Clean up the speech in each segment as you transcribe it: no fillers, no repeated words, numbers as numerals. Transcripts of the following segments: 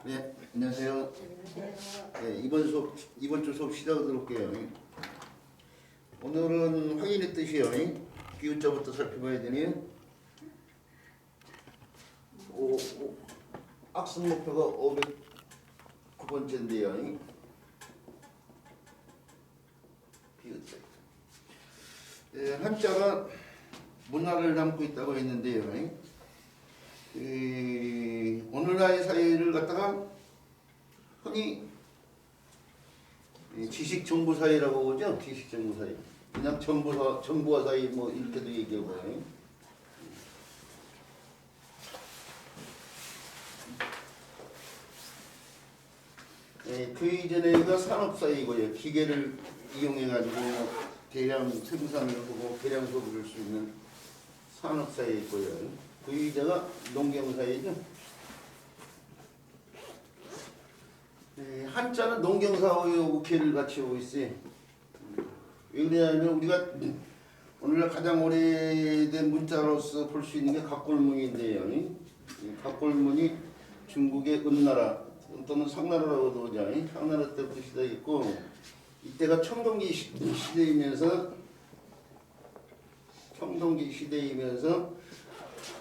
네, 안녕하세요. 네, 이번 주 수업 시작하도록 할게요. 오늘은 확인의 뜻이요. 기울자부터 살펴봐야 되네요. 학습 목표가 509번째인데요. 기울자. 네, 한자가 문화를 담고 있다고 했는데요. 오늘날의 사회를 갖다가 흔히 지식정보 사회라고 보죠. 지식정보 사회. 그냥 정보화 사회 뭐 이렇게도 얘기하고요. 그 이전에가 산업사회고요. 기계를 이용해가지고 대량 생산을 하고 대량 소비를 할 수 있는 산업사회에 있고요. 그 이제가 농경사회죠. 한자는 농경사회하고 괴를 같이 하고 있어요. 왜 그러냐면 우리가 오늘날 가장 오래된 문자로서 볼 수 있는 게 갑골문인데요. 이 갑골문이 중국의 은나라 또는 상나라라고도 하죠. 상나라 때부터 시작했고 이때가 청동기 시대이면서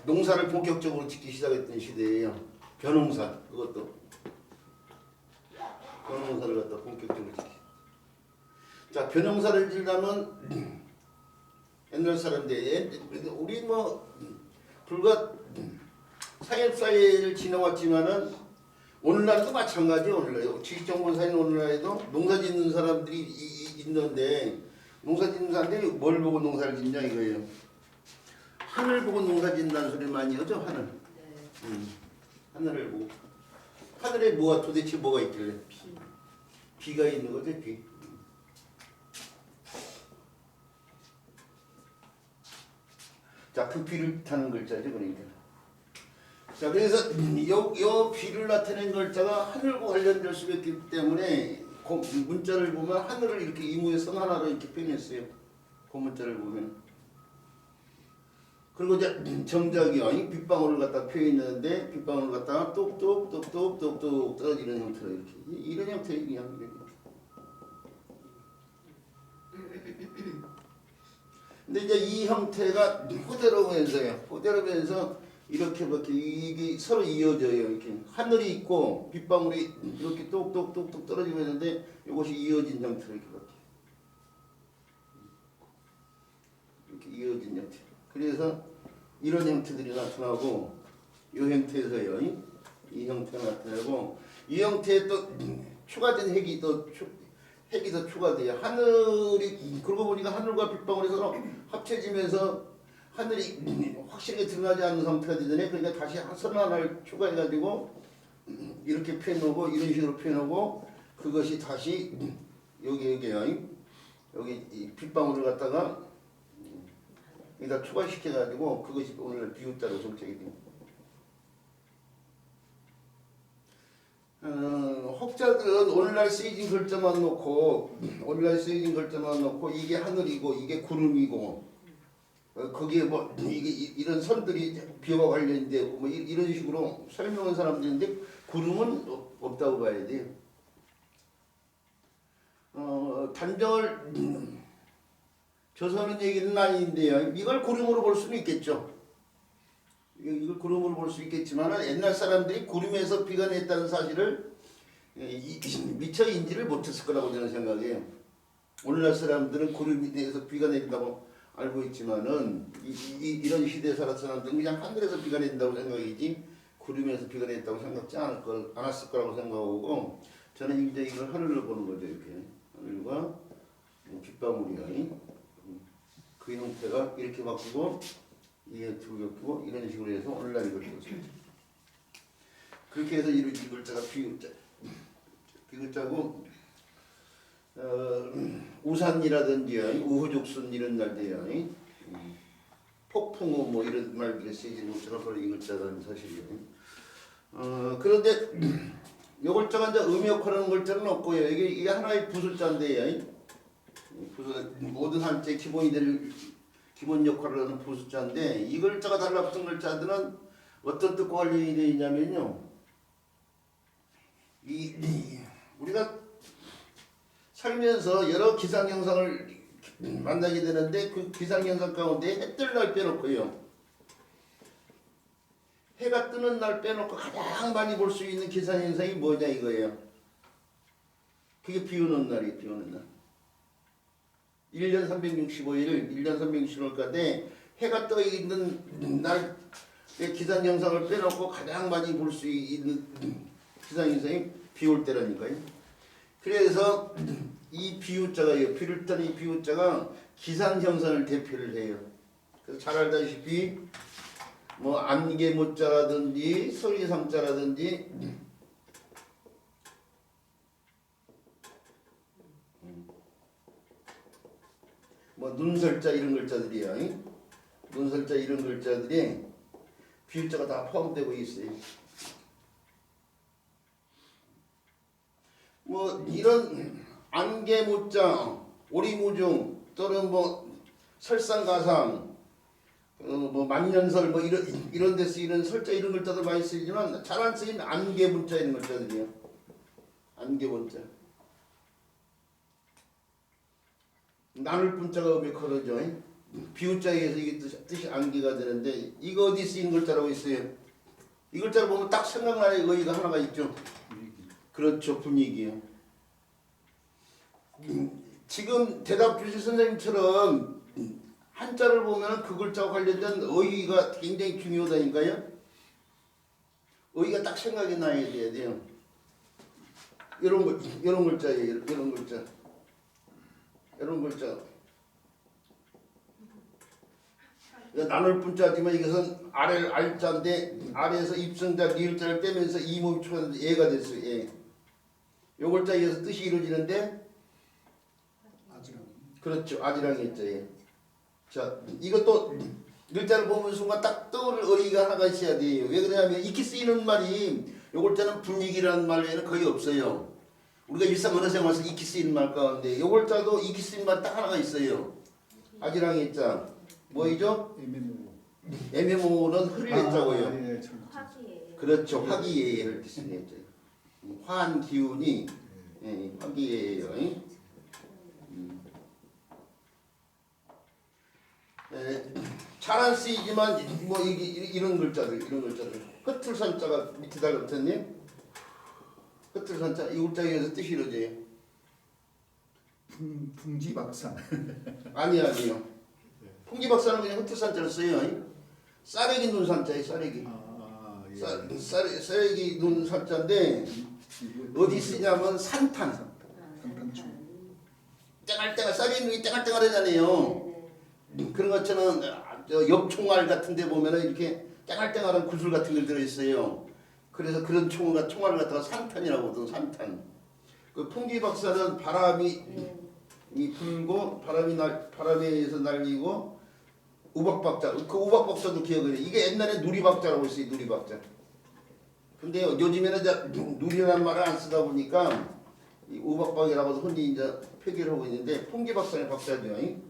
농사를 본격적으로 짓기 시작했던 시대예요. 벼농사 그것도 벼농사를 갖다 본격적으로 짓기. 자, 벼농사를 지려면 옛날 사람들 우리 뭐 불과 상업사회를 지나왔지만은 오늘날도 마찬가지. 오늘날 지식정보사회는 오늘날에도 농사 짓는 사람들이 있는데 농사 짓는 사람들이 뭘 보고 농사를 짓냐 이거예요. 하늘 보고 농사 짓는다는 소리 많이 하죠. 하늘. 하늘을 보고. 하늘에 도대체 뭐가 있길래? 비가 있는 거죠. 비. 자, 그 비를 타는 글자죠. 그러니까. 자, 그래서 요 비를 나타낸 글자가 하늘과 관련될 수 있기 때문에 문자를 보면 하늘을 이렇게 이무의 선 하나로 이렇게 표현했어요. 그 문자를 보면. 그리고 이제 정작이요. 빗방울을 갖다 표현했는데 빗방울을 갖다가 똑똑똑똑똑똑 떨어지는 형태로 이렇게. 이런 형태예요. 그냥 이런 형태. 근데 이제 이 형태가 호대로면서 이렇게 이게 서로 이어져요. 이렇게 하늘이 있고 빗방울이 이렇게 똑똑똑똑 떨어지고 있는데 이것이 이어진 형태로 이렇게 바뀌어요. 이렇게 이어진 형태. 그래서 이런 형태들이 나타나고 이 형태에서요. 이 형태가 나타나고 이 형태에 또 추가된 핵이 더 추가돼요. 하늘이 그러고 보니까 하늘과 빗방울이 서로 합쳐지면서 하늘이 확실하게 드러나지 않는 상태가 되잖아요. 그러니까 다시 선 하나를 추가해가지고 이렇게 표현하고 이런 식으로 표현하고 그것이 다시 여기요. 여기 이 빗방울을 갖다가 여기다 추가시켜가지고 그것이 오늘 비유자로 정책이 됩니다. 혹자들은 오늘날 쓰여진 글자만 놓고 이게 하늘이고 이게 구름이고 거기에 뭐 이게 이런 선들이 비와 관련돼 뭐 이런 식으로 설명한 사람들인데 구름은 없다고 봐야 돼요. 단정을 저서는 얘기는 아닌데요. 이걸 구름으로 볼 수는 있겠죠. 이걸 구름으로 볼 수 있겠지만 옛날 사람들이 구름에서 비가 냈다는 사실을 미처 인지를 못했을 거라고 저는 생각해요. 오늘날 사람들은 구름에서 비가 내린다고 알고 있지만은 이런 시대에 살았던 사람들은 그냥 하늘에서 비가 낸다고 생각이지 구름에서 비가 냈다고 생각지 않았을 거라고 생각하고 저는 이제 이걸 하늘로 보는 거죠. 이렇게 하늘과 빗방울이요. 그 형태가 이렇게 바뀌고 이게 두 개 바뀌고 이런 식으로 해서 오늘날 이걸 보죠. 그렇게 해서 이 글자가 비글자고 우산이라든지 우후죽순 이런 날들이요. 폭풍우 뭐 이런 말들이 쓰이는 것처럼 바로 이 글자라는 사실이에요. 그런데 이 글자가 이제 음역하는 글자는 없고요. 이게 하나의 부술자인데요. 모든 한자의 기본 역할을 하는 부술자인데 이 글자가 달라붙은 글자들은 어떤 뜻과 관련이 되어 있냐면요. 우리가 살면서 여러 기상현상을 만나게 되는데 그 기상현상 가운데 해 뜰 날 빼놓고요. 해가 뜨는 날 빼놓고 가장 많이 볼 수 있는 기상현상이 뭐냐 이거예요. 그게 비 오는 날이에요. 비 오는 날. 1년 365일, 1년 365일까지 해가 떠 있는 날의 기상현상을 빼놓고 가장 많이 볼 수 있는 기상현상이 비 올 때라니까요. 그래서 이 비유자가요. 비를 떠는 이 비유자가 기상현상을 대표를 해요. 그래서 잘 알다시피 뭐 안개모자라든지 서리상자라든지 뭐 눈설자 이런 글자들이요. 눈설자 이런 글자들이 비유자가 다 포함되고 있어요. 뭐 이런 안개모자, 오리무중 또는 뭐 설상가상 뭐 만년설 뭐 이런 데 쓰이는 설자 이런 글자들 많이 쓰이지만 잘 안 쓰이는 안개문자 이런 글자들이요. 안개문자. 나눌 분자가 음역하죠. 비우자에 의해서 이게 뜻이 안개가 되는데 이거 어디 쓰이는 글자라고 있어요? 이 글자를 보면 딱 생각나는 의의가 하나가 있죠. 그렇죠. 분위기요. 지금 대답 주신 선생님처럼 한자를 보면 그 글자와 관련된 의의가 굉장히 중요하다니까요. 의의가 딱 생각이 나야 돼요. 이런 글자예요. 이런 글자. 이런 글자. 나눌 분자지만 이것은 아래 알자인데 아래에서 입성자 리을자를 빼면서 이 몸이 초하는데 예가 됐어요. 예. 요 글자에 의해서 뜻이 이루어지는데 그렇죠. 아지랑이 있죠. 자, 이것도 글자를 보는 순간 딱 떠오를 의의가 하나가 있어야 돼요. 왜 그러냐면 익히 쓰이는 말이 요 글자는 분위기라는 말 외에는 거의 없어요. 우리가 일상 언어생활에서 익히 쓰이는 말 가운데 요 글자도 익히 쓰이는 말 딱 하나가 있어요. 아지랑이 있자. 뭐이죠? 애매모는 흐릴자고요. 예, 그렇죠. 화기애애를 뜻이네요. 화한 기운이 화기애애예요. 잘 안 쓰이지만 뭐 이런 글자들 흩틀산자가 밑에 달렸더니 흩틀산자 이 글자에 의해서 뜻이 이루어져요. 풍지박산. 아니요. 풍지박산은 그냥 흩틀산자를 써요. 쌀에기 눈산자예요. 쌀에기. 예. 쌀에기 눈산자인데 어디 쓰냐면 산탄. 산탄충. 땡알땡알 쌀이 눈이 땡알땡알하잖아요. 그런 것처럼 엽총알 같은 데 보면은 이렇게 땡알땡알한 구슬 같은 게 들어있어요. 그래서 그런 총알을 갖다가 산탄이라고 하거든. 산탄. 그 풍기박산은 바람이 불고 바람에 의해서 날리고 우박박자. 그 우박박자도 기억을 해. 이게 옛날에 누리박자라고 했어요. 누리박자. 근데 요즘에는 이제 누리라는 말을 안 쓰다 보니까 이 우박박이라고도 흔히 이제 표기를 하고 있는데 풍기박산의 박자죠.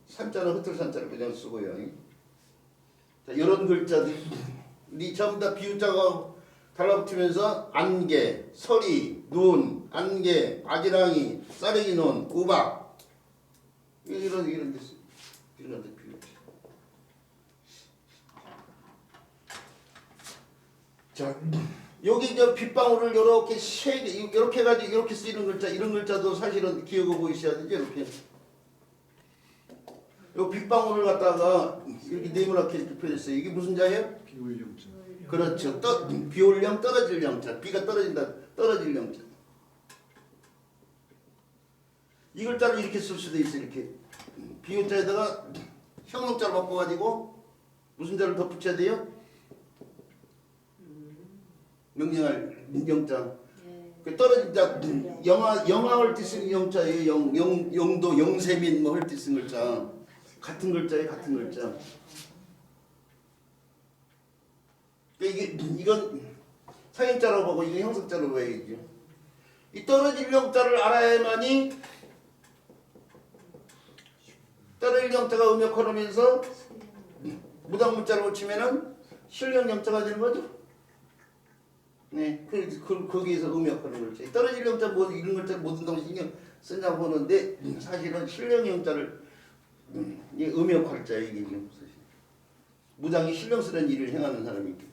산자는 흩틀산자를 그냥 쓰고요. 자, 이런 글자들이 전부 다 비유자가 달라붙으면서 안개, 서리, 눈, 안개, 아지랑이, 쌀에기 눈, 우박 이런 데 이런 데 비유. 자, 여기 저 빗방울을 이렇게 이렇게 해가지고 이렇게 쓰이는 글자 이런 글자도 사실은 기억하고 있어야 되죠. 이렇게. 요 빗방울을 갖다가 이렇게 네모나게 이렇게 펴졌어요. 이게 무슨 자예요? 비올령자. 그렇죠. 비올령 떨어질 영자. 비가 떨어진다. 떨어질 영자. 이 글자를 이렇게 쓸 수도 있어요. 이렇게 비유자에다가 형용자를 바꿔가지고 무슨 자를 덧붙여야 돼요? 명령할 영자. 그 떨어진 자 영화를 뜻쓰는 영자예요. 영도 영세민 뭐 할 뜻쓰는 글자. 같은 글자에 같은 글자. 그러니까 이건 상인자로 보고 이건 형석자로 봐야죠. 이 떨어질 영자를 알아야만이 떨어질 영자가 음역하면서 무당문자로 붙이면은 실령 영자가 되는 거죠. 네, 거기에서 음역하는 글자. 떨어질 영자 뭐 이런 글자 모든 동 신경 쓰냐고 보는데 사실은 신령 영자를 음역할 자 이게 지금 무당이 신령스러운 일을 행하는 사람이죠.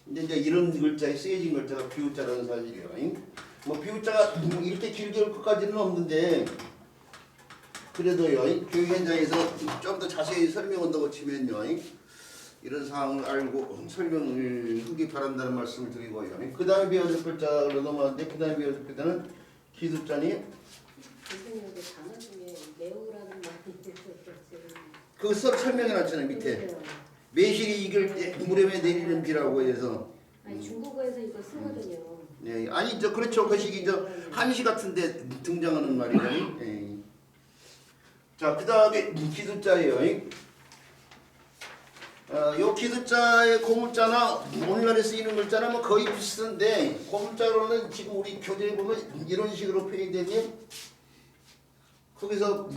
근데 이제 이런 글자에 쓰여진 글자가 비우자라는 사실이에요. 뭐 비우자가 이렇게 길게 올 것까지는 없는데 그래도요 교육 현장에서 좀 더 자세히 설명한다고 치면요 이런 사항을 알고 설명을 하기 바란다는 말씀을 드리고요. 그 다음에 배워줄 글자로 넘어왔는데 그 다음에 배워줄 글자는 기두자니 선생님 그 단어 중에 매우라는 말이 있었어요. 그거 설명해놨잖아요 밑에 매실이 익을 때 무렴에 내리는 비라고 해서 아니 중국어에서 이거 쓰거든요. 예, 아니 저 그렇죠 그 시기 저 한시 같은데 등장하는 말이에요. 예. 자 그다음에 기두자예요. 요 기두자의 고물자나 오늘날에 쓰이는 글자나 뭐 거의 비슷한데 고물자로는 지금 우리 교재에 보면 이런 식으로 표현이 되면 거기서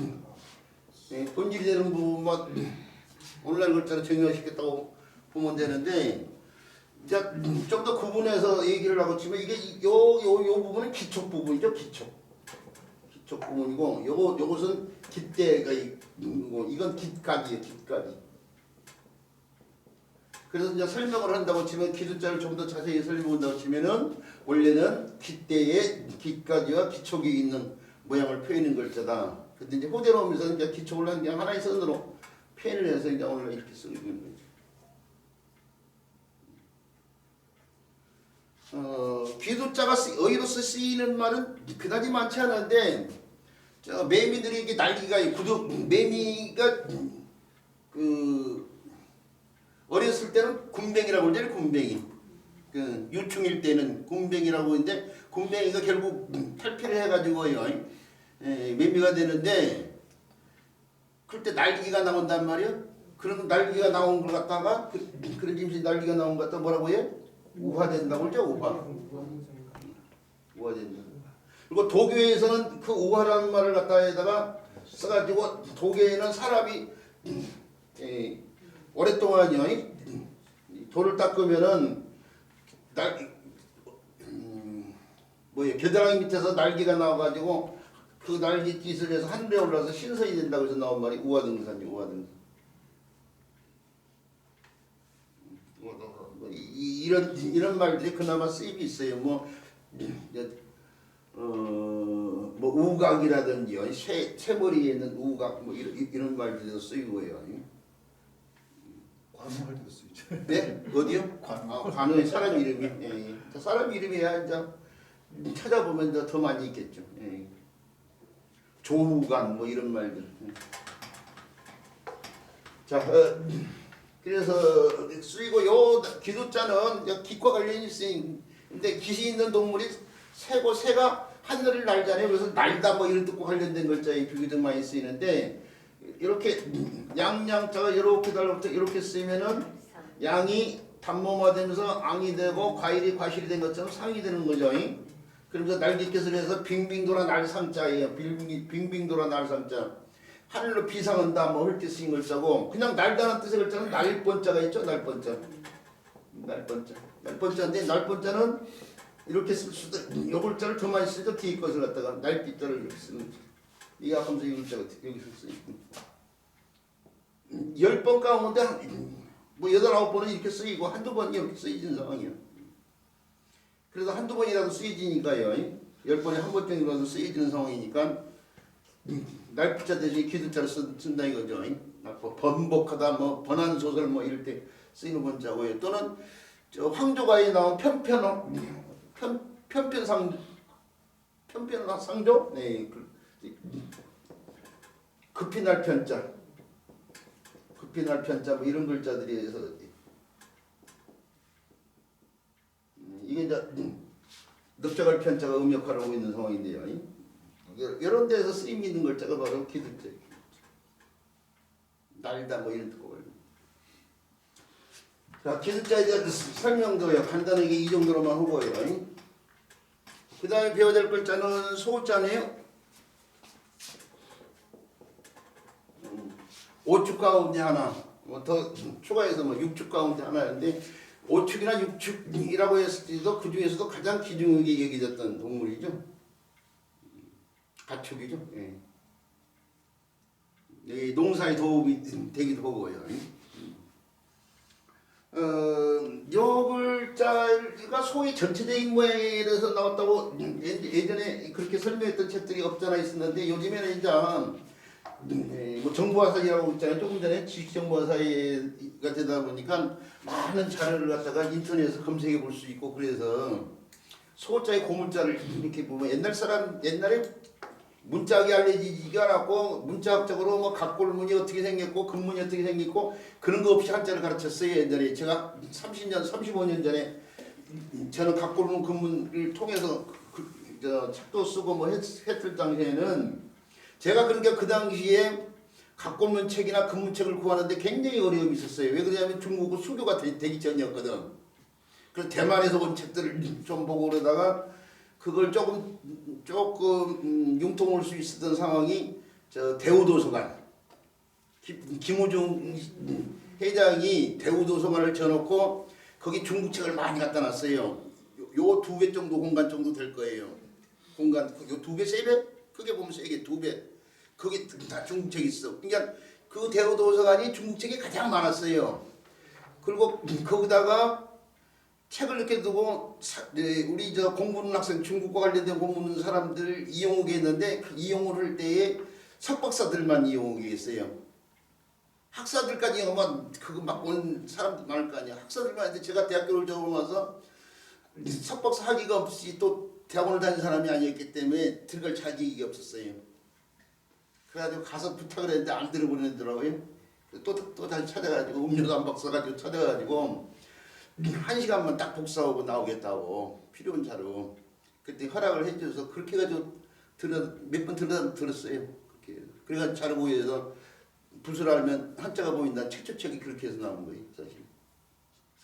본질이 되는 부분만 오늘날 글자로 정의화시켰다고 보면 되는데 좀 더 구분해서 얘기를 하고 치면 이게 요 부분은 기초 부분이죠 기초 부분이고 요것은 깃대가 있고 이건 깃각이에요 깃각이. 그래서 이제 설명을 한다고 치면 기두자를 좀 더 자세히 설명한다고 치면은 원래는 깃대에 깃가지와 기촉이 있는 모양을 표현하는 글자다. 근데 이제 호대로 오면서 이제 기촉을 한 그냥 하나의 선으로 표현을 해서 이제 오늘 이렇게 쓰고 있는 거죠. 기두자가 어휘로서 쓰이는 말은 그다지 많지 않은데 저 매미들이 이게 날개가 매미가 어렸을 때는 군뱅이라고 그러죠. 군뱅이. 유충일 때는 군뱅이라고 하는데 군뱅이가 결국 탈피를 해가지고요. 매미가 되는데 그럴 때 날개가 나온단 말이에요. 그런 날개가 나온 걸 갖다가 그런 짐승 날개가 나온 것 갖다 뭐라고 해요? 우화된다고 그러죠. 우화된다. 그리고 도교에서는 그 우화라는 말을 갖다에다가 써가지고 도교에는 사람이 오랫동안요 돌을 닦으면은 겨드랑이 밑에서 날개가 나와가지고 그 날개 짓을 해서 하늘에 올라서 신선이 된다고 해서 나온 말이 우화등산이요 우화등산. 이런 말들이 그나마 쓰임이 있어요. 뭐 우각이라든지요 쇠머리에 있는 우각 뭐 이런 말들도 쓰이고요. 관우할 때도 쓰이죠. 네? 어디요? 관우의 사람 이름이. 예. 사람 이름이야 이제 찾아보면 더 많이 있겠죠. 예. 조우간 뭐 이런 말들. 자, 그래서 쓰이고 요 기두자는 깃과 관련이 있으니 근데 깃이 있는 동물이 새고 새가 하늘을 날잖아요. 그래서 날다 뭐 이런 뜻과 관련된 글자에 비교적 많이 쓰이는데 이렇게 양양자가 이렇게 달라붙어 이렇게 쓰면은 양이 단모화되면서 앙이 되고 과일이 과실이 된 것처럼 상이 되는 거죠. 그러면서 날개깃을 해서 빙빙돌아 날상자예요. 빙빙돌아 날상자. 하늘로 비상한다 뭐 이렇게 쓰인 글자고 그냥 날다는 뜻의 글자는 날번자가 있죠. 날번자. 날번자인데 날번자는 이렇게 쓸 수도 요 글자를 더 많이 쓰죠. 뒤에 것을 갖다가 날빛자를 이렇게 쓰는 거죠. 이게 아까부터 이 글자가 여기서 쓰이고 10번 가운데 뭐 8, 9번은 이렇게 쓰이고 한두 번 이렇게 쓰이는 상황이에요. 그래서 한두 번이라도 쓰이지니까요. 10번에 한 번 정도라도 쓰이지는 상황이니까 날빛자 대신에 기두자를 쓴다 이거죠. 번복하다 뭐 번안 소설 뭐 이럴 때 쓰이는 번자고요. 또는 저 황조가에 나온 편편상조 네. 급히 날 편자 뭐 이런 글자들이 해서 이게 이제 늑자갈 편자가 음역화를 하고 있는 상황인데요. 이런 데서 쓰임 있는 글자가 바로 기두자. 날다 뭐 이런 뜻과 관련. 자, 기두자에 대한 설명도요. 간단하게 이 정도로만 하고요. 그 다음에 배워야 될 글자는 소자네요. 5축 가운데 하나, 뭐 더 추가해서 뭐 6축 가운데 하나인데 5축이나 6축이라고 했을지도 그 중에서도 가장 귀중하게 여겨졌던 동물이죠. 가축이죠. 예. 농사에 도움이 되기도 하고요. 요 글자가 소의 전체적인 모양에 대해서 나왔다고 예전에 그렇게 설명했던 책들이 없잖아 있었는데 요즘에는 이제 뭐 정보화사이라고 있잖아요. 조금 전에 지식정보화사이가 되다 보니까 많은 자료를 갖다가 인터넷에서 검색해 볼 수 있고 그래서 소자의 고문자를 이렇게 보면 옛날에 문자학이 알려지지가 않았고 문자학적으로 뭐 각골문이 어떻게 생겼고 근문이 어떻게 생겼고 그런 거 없이 한자를 가르쳤어요. 옛날에 제가 35년 전에 저는 각골문 근문을 통해서 책도 쓰고 뭐 했을 당시에는 제가 그러니까 그 당시에 각골문 책이나 근문책을 구하는데 굉장히 어려움이 있었어요. 왜 그러냐면 중국은 수교가 되기 전이었거든. 그래서 대만에서 온 책들을 좀 보고 그러다가 그걸 조금 융통할 수 있었던 상황이 저 대우도서관 김우중 회장이 대우도서관을 져놓고 거기 중국책을 많이 갖다 놨어요. 요 2배 정도 공간 정도 될 거예요. 공간 요 2배 3배 크게 보면 3개 2배 거기 다 중국책이 있어. 그러니까 그 대우도서관이 중국책이 가장 많았어요. 그리고 거기다가 책을 이렇게 두고 우리 저 공부하는 학생 중국과 관련된 공부하는 사람들 이용하게 했는데 그 이용을 할 때에 석박사들만 이용하게 했어요. 학사들까지 이용하면 그거 막 온 사람들 많을 거 아니야. 학사들만 했는데 제가 대학교를 들어오면서 석박사 학위가 없이 또 대학원을 다닌 사람이 아니었기 때문에 들어갈 자격이 없었어요. 그래가지고 가서 부탁을 했는데 안 들어보내더라고요. 또 다시 찾아가지고 음료수 한 박스 가지고 찾아가지고 1시간만 딱 복사하고 나오겠다고 필요한 자료 그때 허락을 해줘서 그렇게 해가지고 몇 번 들었어요. 그렇게 그래가지고 자료 보여서 붓을 알면 한자가 보인다. 책조책이 그렇게 해서 나온 거예요. 사실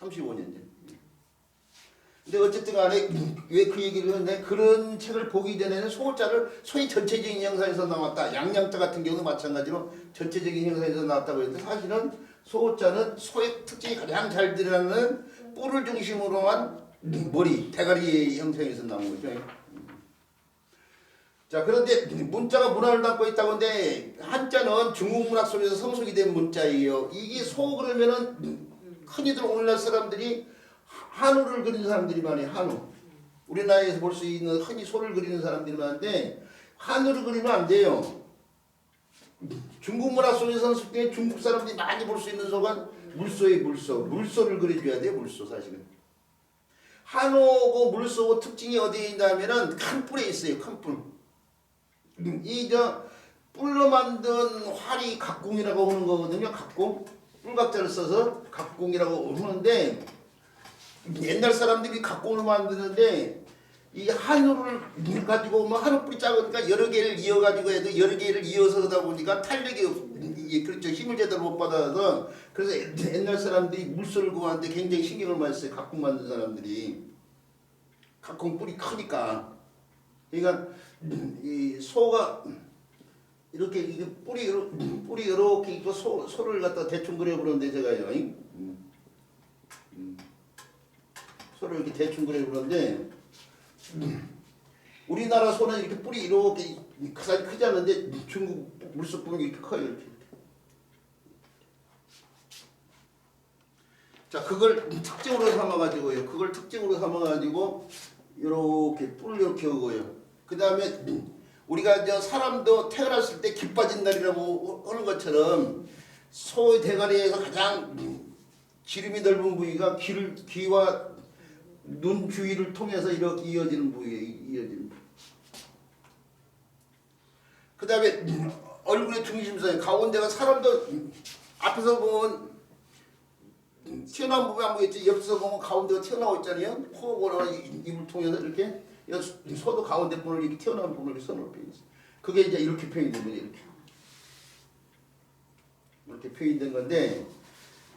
35년 전. 근데 어쨌든 간에 왜 그 얘기를 했는데 그런 책을 보기 전에는 소자를 소위 전체적인 형상에서 나왔다. 양양자 같은 경우도 마찬가지로 전체적인 형상에서 나왔다고 했는데 사실은 소자는 소의 특징이 가장 잘 드러나는 뿔을 중심으로 한 머리, 대가리의 형상에서 나온 거죠. 자, 그런데 문자가 문화를 담고 있다고 하는데 한자는 중국 문학 속에서 성숙이 된 문자예요. 이게 소 그러면은 흔히들 오늘날 사람들이 한우를 그리는 사람들이 많아요. 한우. 우리나라에서 볼 수 있는 흔히 소를 그리는 사람들이 많은데 한우를 그리면 안 돼요. 중국 문화 속에서는 특히 중국 사람들이 많이 볼 수 있는 소가 물소예요. 물소를 그려줘야 돼요. 물소 사실은. 한우고 물소 특징이 어디에 있냐면은 큰 뿔에 있어요. 큰 뿔. 뿔로 만든 활이 각궁이라고 하는 거거든요. 각궁. 뿔각자를 써서 각궁이라고 하는데 옛날 사람들이 각궁을 만드는데 이 한우를 가지고 뭐 한우 뿔이 작으니까 여러 개를 이어가지고 해도 여러 개를 이어서 하다 보니까 탄력이 그렇죠. 힘을 제대로 못 받아서 그래서 옛날 사람들이 물소를 구하는데 굉장히 신경을 많이 써요. 각궁 만든 사람들이. 각궁 뿔이 크니까. 그러니까 이 소가 이렇게 뿔이 이렇게 있고 소를 갖다 대충 그려보는데 제가요. 소를 이렇게 대충 그려보는데 우리나라 소는 이렇게 뿔이 이렇게 크지 않은데 중국 물소 뿔이 이렇게 커요. 이렇게. 자, 그걸 특징으로 삼아가지고요. 그걸 특징으로 삼아가지고 이렇게 뿔 이렇게 오고요. 그 다음에 우리가 저 사람도 태어났을 때 기 빠진 날이라고 하는 것처럼 소의 대가리에서 가장 기름이 넓은 부위가 귀와 눈 주위를 통해서 이렇게 이어지는 부위예요. 그 다음에 얼굴의 중심선 가운데가 사람도 앞에서 보면 튀어나온 부분이 안 보이겠지. 옆에서 보면 가운데가 튀어나와 있잖아요. 코고나 입을 통해서 이렇게 소도 가운데 부분을 이렇게 튀어나온 부분을 이렇게 선으로 표현했어요. 그게 이제 이렇게 표현된 거예요. 이렇게 표현된 건데,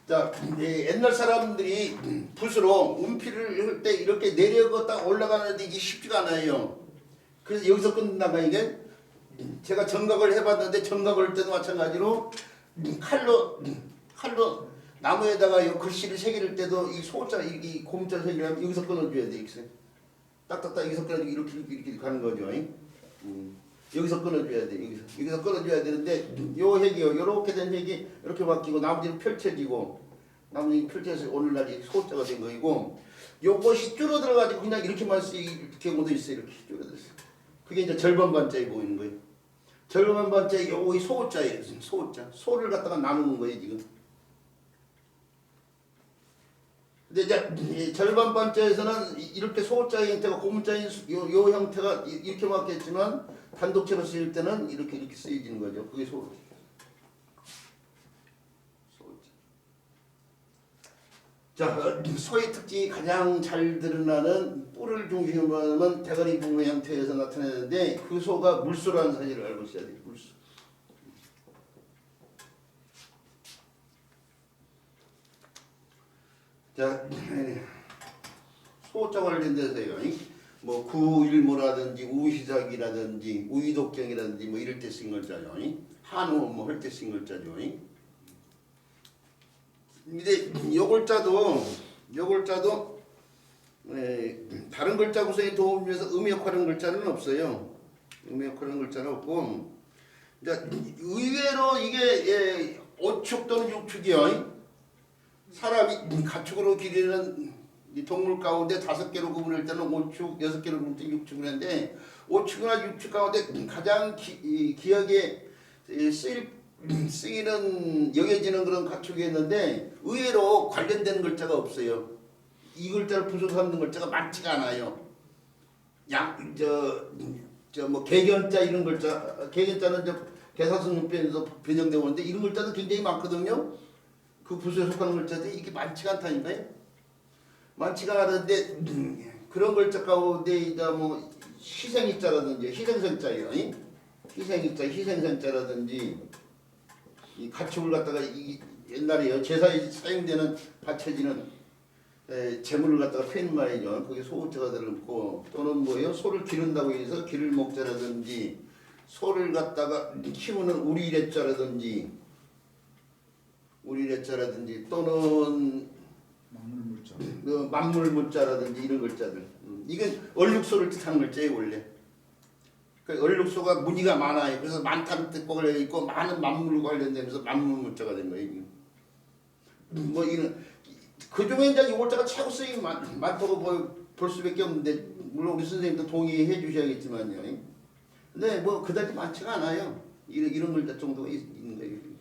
자, 옛날 사람들이 붓으로 운필을 할 때 이렇게 내려갔다 올라가는데 이게 쉽지가 않아요. 그래서 여기서 끝나가 이게 제가 정각을 해봤는데 정각을 할 때도 마찬가지로 칼로 나무에다가 요 글씨를 새길 때도 이 소자 이 곰자 새기려면 여기서 끊어줘야 돼. 이렇게 딱딱딱 여기서 끊어주고 이렇게 가는 거죠. 여기서 끊어줘야 돼. 여기서 끊어줘야 되는데 요 핵이요. 요렇게 된 핵이 이렇게 바뀌고 나머지는 펼쳐지고 나머지 펼쳐서 오늘날 소자가 된 거이고 요것이 줄어들어가지고 그냥 이렇게만 쓰이는 경우도 있어요. 이렇게 줄어들었어. 그게 이제 절반 반자에 보이는 거예요. 절반 반자에 요이 소자예요. 소자. 소를 갖다가 나누는 거예요 지금. 근데 이제 절반 반자에서는 이렇게 소자의 형태가 고문자인 요 형태가 이렇게 맞겠지만 단독체로 쓰일 때는 이렇게 쓰여지는 거죠. 그게 소자. 자, 소의 특징이 가장 잘 드러나는 뿔을 중심으로 하는 대가리 부분의 형태에서 나타내는데 그 소가 물소라는 사실을 알고 있어야 돼요. 물소. 자, 소자 관련돼서요. 뭐 구일모라든지 우시작이라든지 우이독경이라든지 뭐 이럴 때 쓴 글자죠. 한우 뭐 할 때 쓴 글자죠. 근데 요 글자도 다른 글자 구성에 도움을 위해서 음역하는 글자는 없어요. 음역하는 글자는 없고, 의외로 이게 오축 또는 육축이요. 사람이 가축으로 기르는 이 동물 가운데 5개로 구분할 때는 오축, 6개로 구분할 때 육축을 하는데 오축이나 육축 가운데 가장 기억에 쓰이는 여겨지는 그런 가축이었는데 의외로 관련된 글자가 없어요. 이 글자를 부수고 삼는 글자가 많지가 않아요. 뭐 개견자 이런 글자, 개견자는 개사성변에서 변형되고 있는데 이런 글자도 굉장히 많거든요. 그 부수에 속하는 글자들이 이게 많지가 않다니까요. 많지가 않은데 그런 글자 가운데 이제 뭐 희생이자라든지 희생성자예요. 희생이자, 희생성자라든지 이 가축을 갖다가 옛날에요 제사에 사용되는 바쳐지는 재물을 갖다가 패는 말이죠. 거기에 소자가 들어있고 또는 뭐예요? 소를 기른다고 해서 기를 목자라든지 소를 갖다가 키우는 우리래자라든지 또는 만물물자라든지 이런 글자들. 이건 얼룩소를 뜻하는 글자예요 원래. 그 얼룩소가 무늬가 많아요. 그래서 많다는 뜻과 걸려 있고 많은 만물과 관련되면서 만물물자가 된 거예요. 뭐 이런 그 중에 이제 이 글자가 최고 쓰임이 많다고 볼 수밖에 없는데 물론 우리 선생님도 동의해 주셔야겠지만요. 근데 뭐 그다지 많지가 않아요. 이런 글자 정도가 있는 거예요.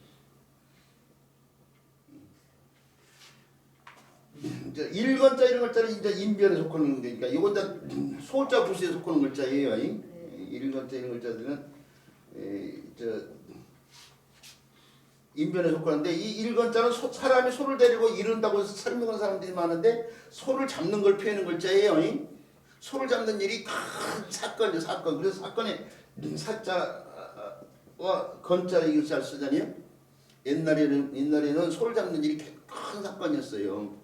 이제 일건자 이런 글자는 이제 인변에 속하는 거니까 이건 다 소자 부수에 속하는 글자예요. 일건자 이런 글자들은 인변에 속하는데 이 일건자는 사람이 소를 데리고 이른다고 해서 설명하는 사람들이 많은데 소를 잡는 걸 표현하는 글자예요. 소를 잡는 일이 큰 사건이죠. 사건. 그래서 사건에 사자와 건자 이걸 잘 쓰잖아요. 옛날에는 소를 잡는 일이 큰 사건이었어요.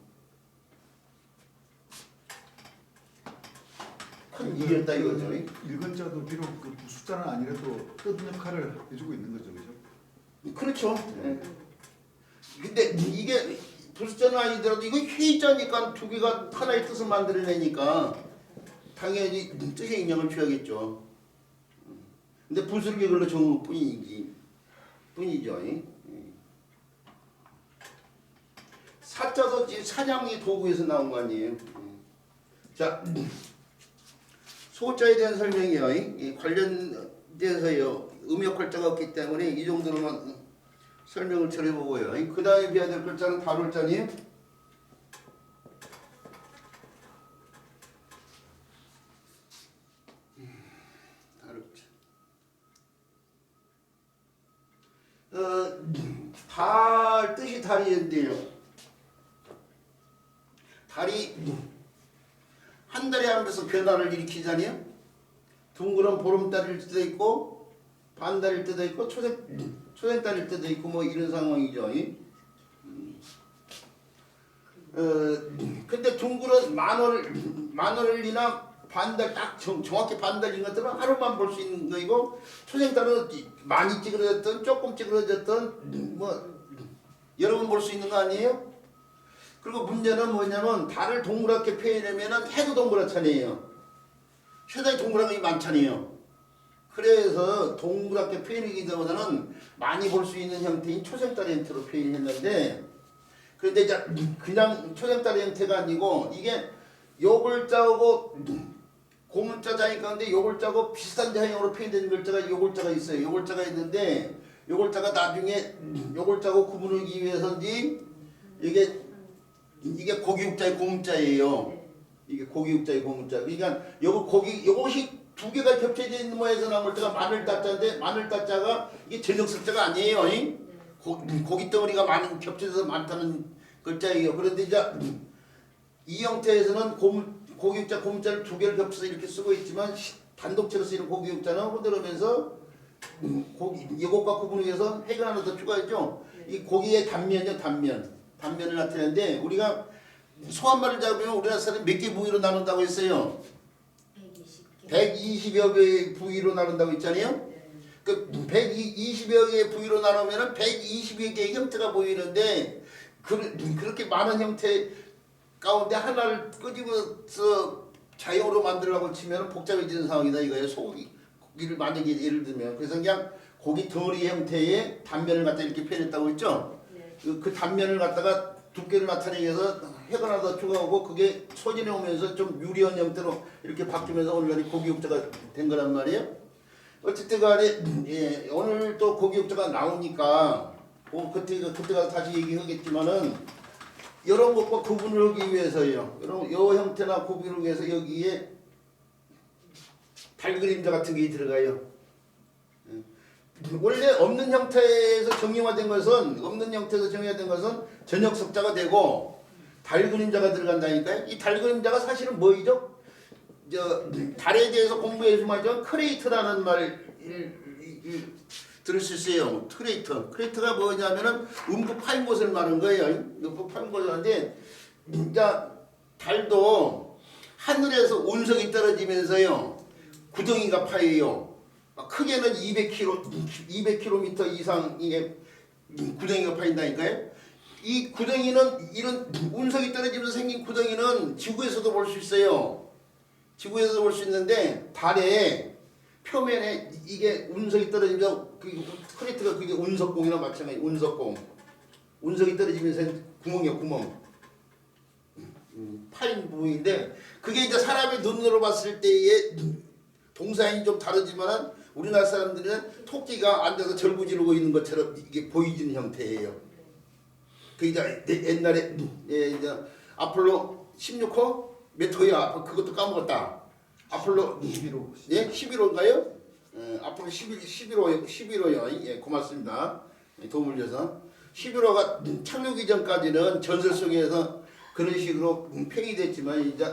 큰 일이었다 이거죠. 일건자도 비록 그 부숫자는 아니라도 뜻 역할을 해주고 있는 거죠, 그죠? 그렇죠. 네. 근데 이게 부숫자는 아니더라도 이거 회의자니까 두 개가 하나의 뜻을 만들어내니까 당연히 뜻의 영향을 줘야겠죠. 근데 부스럽게 걸로 적은 뿐이죠. 사자도 사냥의 도구에서 나온 거 아니에요. 자, 소자에 대한 설명이요. 관련돼서요. 음역글자가 없기 때문에 이 정도로만 설명을 처리해보고요. 그 다음에 배워야 될 글자는 다룰자니에요. 다룰자. 뜻이 달이인데요. 달이 한 달에 한 번씩 변화를 일으키잖아요. 둥그런 보름달일 때도 있고 반달일 때도 있고 초생달일 때도 있고 뭐 이런 상황이죠. 근데 둥그런 만월이나 반달 딱 정확히 반달인 것들은 하루만 볼 수 있는 거이고 초생달은 많이 찌그러졌든 조금 찌그러졌든 뭐 여러 번 볼 수 있는 거 아니에요? 그리고 문제는 뭐냐면 달을 동그랗게 표현하면은 해도 동그랗잖아요. 세상에 동그란 게 많잖아요. 그래서 동그랗게 표현하기보다는 많이 볼 수 있는 형태인 초생달 형태로 표현했는데, 그런데 이제 그냥 초생달 형태가 아니고 이게 요글자하고 고문자 자인 가운데 요글자하고 비슷한 자형으로 표현된 글자가 요글자가 있어요. 요글자가 있는데 요글자가 나중에 요글자하고 구분하기 위해서인지 이게 고기육자의 고문자예요. 이게 고기육자의 고문자. 그러니까 요것이 두 개가 겹쳐져 있는 모양에서 나올 때가 마늘 따자인데 마늘 따자가 이게 전역습자가 아니에요. 고기 덩어리가 많은 겹쳐져서 많다는 글자예요. 그런데 이제 이 형태에서는 고기육자 고문자를 두 개를 겹쳐서 이렇게 쓰고 있지만 단독체로 쓰이는 고기육자는 호들으면서 이것과 구분을 위해서 핵을 하나 더 추가했죠. 이 고기의 단면이요, 단면을 나타내는데 우리가 소 한 마리를 잡으면 우리나라 사람이 몇 개 부위로 나눈다고 했어요? 120여 개의 부위로 나눈다고 했잖아요. 그 120여 개의 부위로 나누면 120여 개의 형태가 보이는데 그렇게 많은 형태 가운데 하나를 끄집어서 자연으로 만들려고 치면 복잡해지는 상황이다 이거예요. 소고기를 만약에 예를 들면 그래서 그냥 고기 덩어리 형태의 단면을 갖다 이렇게 표현했다고 했죠. 그 단면을 갖다가 두께를 나타내기 위해서 핵 하나 더 추가하고 그게 소진해 오면서 좀 유리한 형태로 이렇게 바뀌면서 오늘날이 고기육자가 된 거란 말이에요. 어쨌든 간에 오늘 또 고기육자가 나오니까 그때가 다시 얘기하겠지만은 이런 것과 구분을 하기 위해서요. 요 형태나 구분을 위해서 여기에 달그림자 같은 게 들어가요. 원래 없는 형태에서 정형화된 것은 전역습자가 되고 달그림자가 들어간다니까요. 이 달그림자가 사실은 뭐이죠? 달에 대해서 공부해주면 크레이트라는 말 들을 수 있어요. 크레이트가 뭐냐면은 음부 파인 곳을 말하는 거예요. 음부 파인 곳을 하는데 달도 하늘에서 운석이 떨어지면서요 구덩이가 파여요. 크게는 200km 이상의 구덩이가 파인다니까요. 이 구덩이는 이런 운석이 떨어지면서 생긴 구덩이는 지구에서도 볼 수 있어요. 지구에서도 볼 수 있는데 달의 표면에 이게 운석이 떨어지면서 크레이트가 그게 운석공이랑 마찬가지. 운석이 떨어지면서 구멍 파인 부분인데 그게 이제 사람의 눈으로 봤을 때의 동사인이 좀 다르지만 우리나라 사람들은 토끼가 앉아서 절구지르고 있는 것처럼 이게 보이는 형태예요. 그 이제 옛날에 이제 아폴로 16호 몇 호야? 그것도 까먹었다. 아폴로 11호. 예? 11호인가요? 아폴로 11호요. 예, 고맙습니다. 도움을 줘서 11호가 착륙 이전까지는 전설 속에서 그런 식으로 팽이됐지만 이제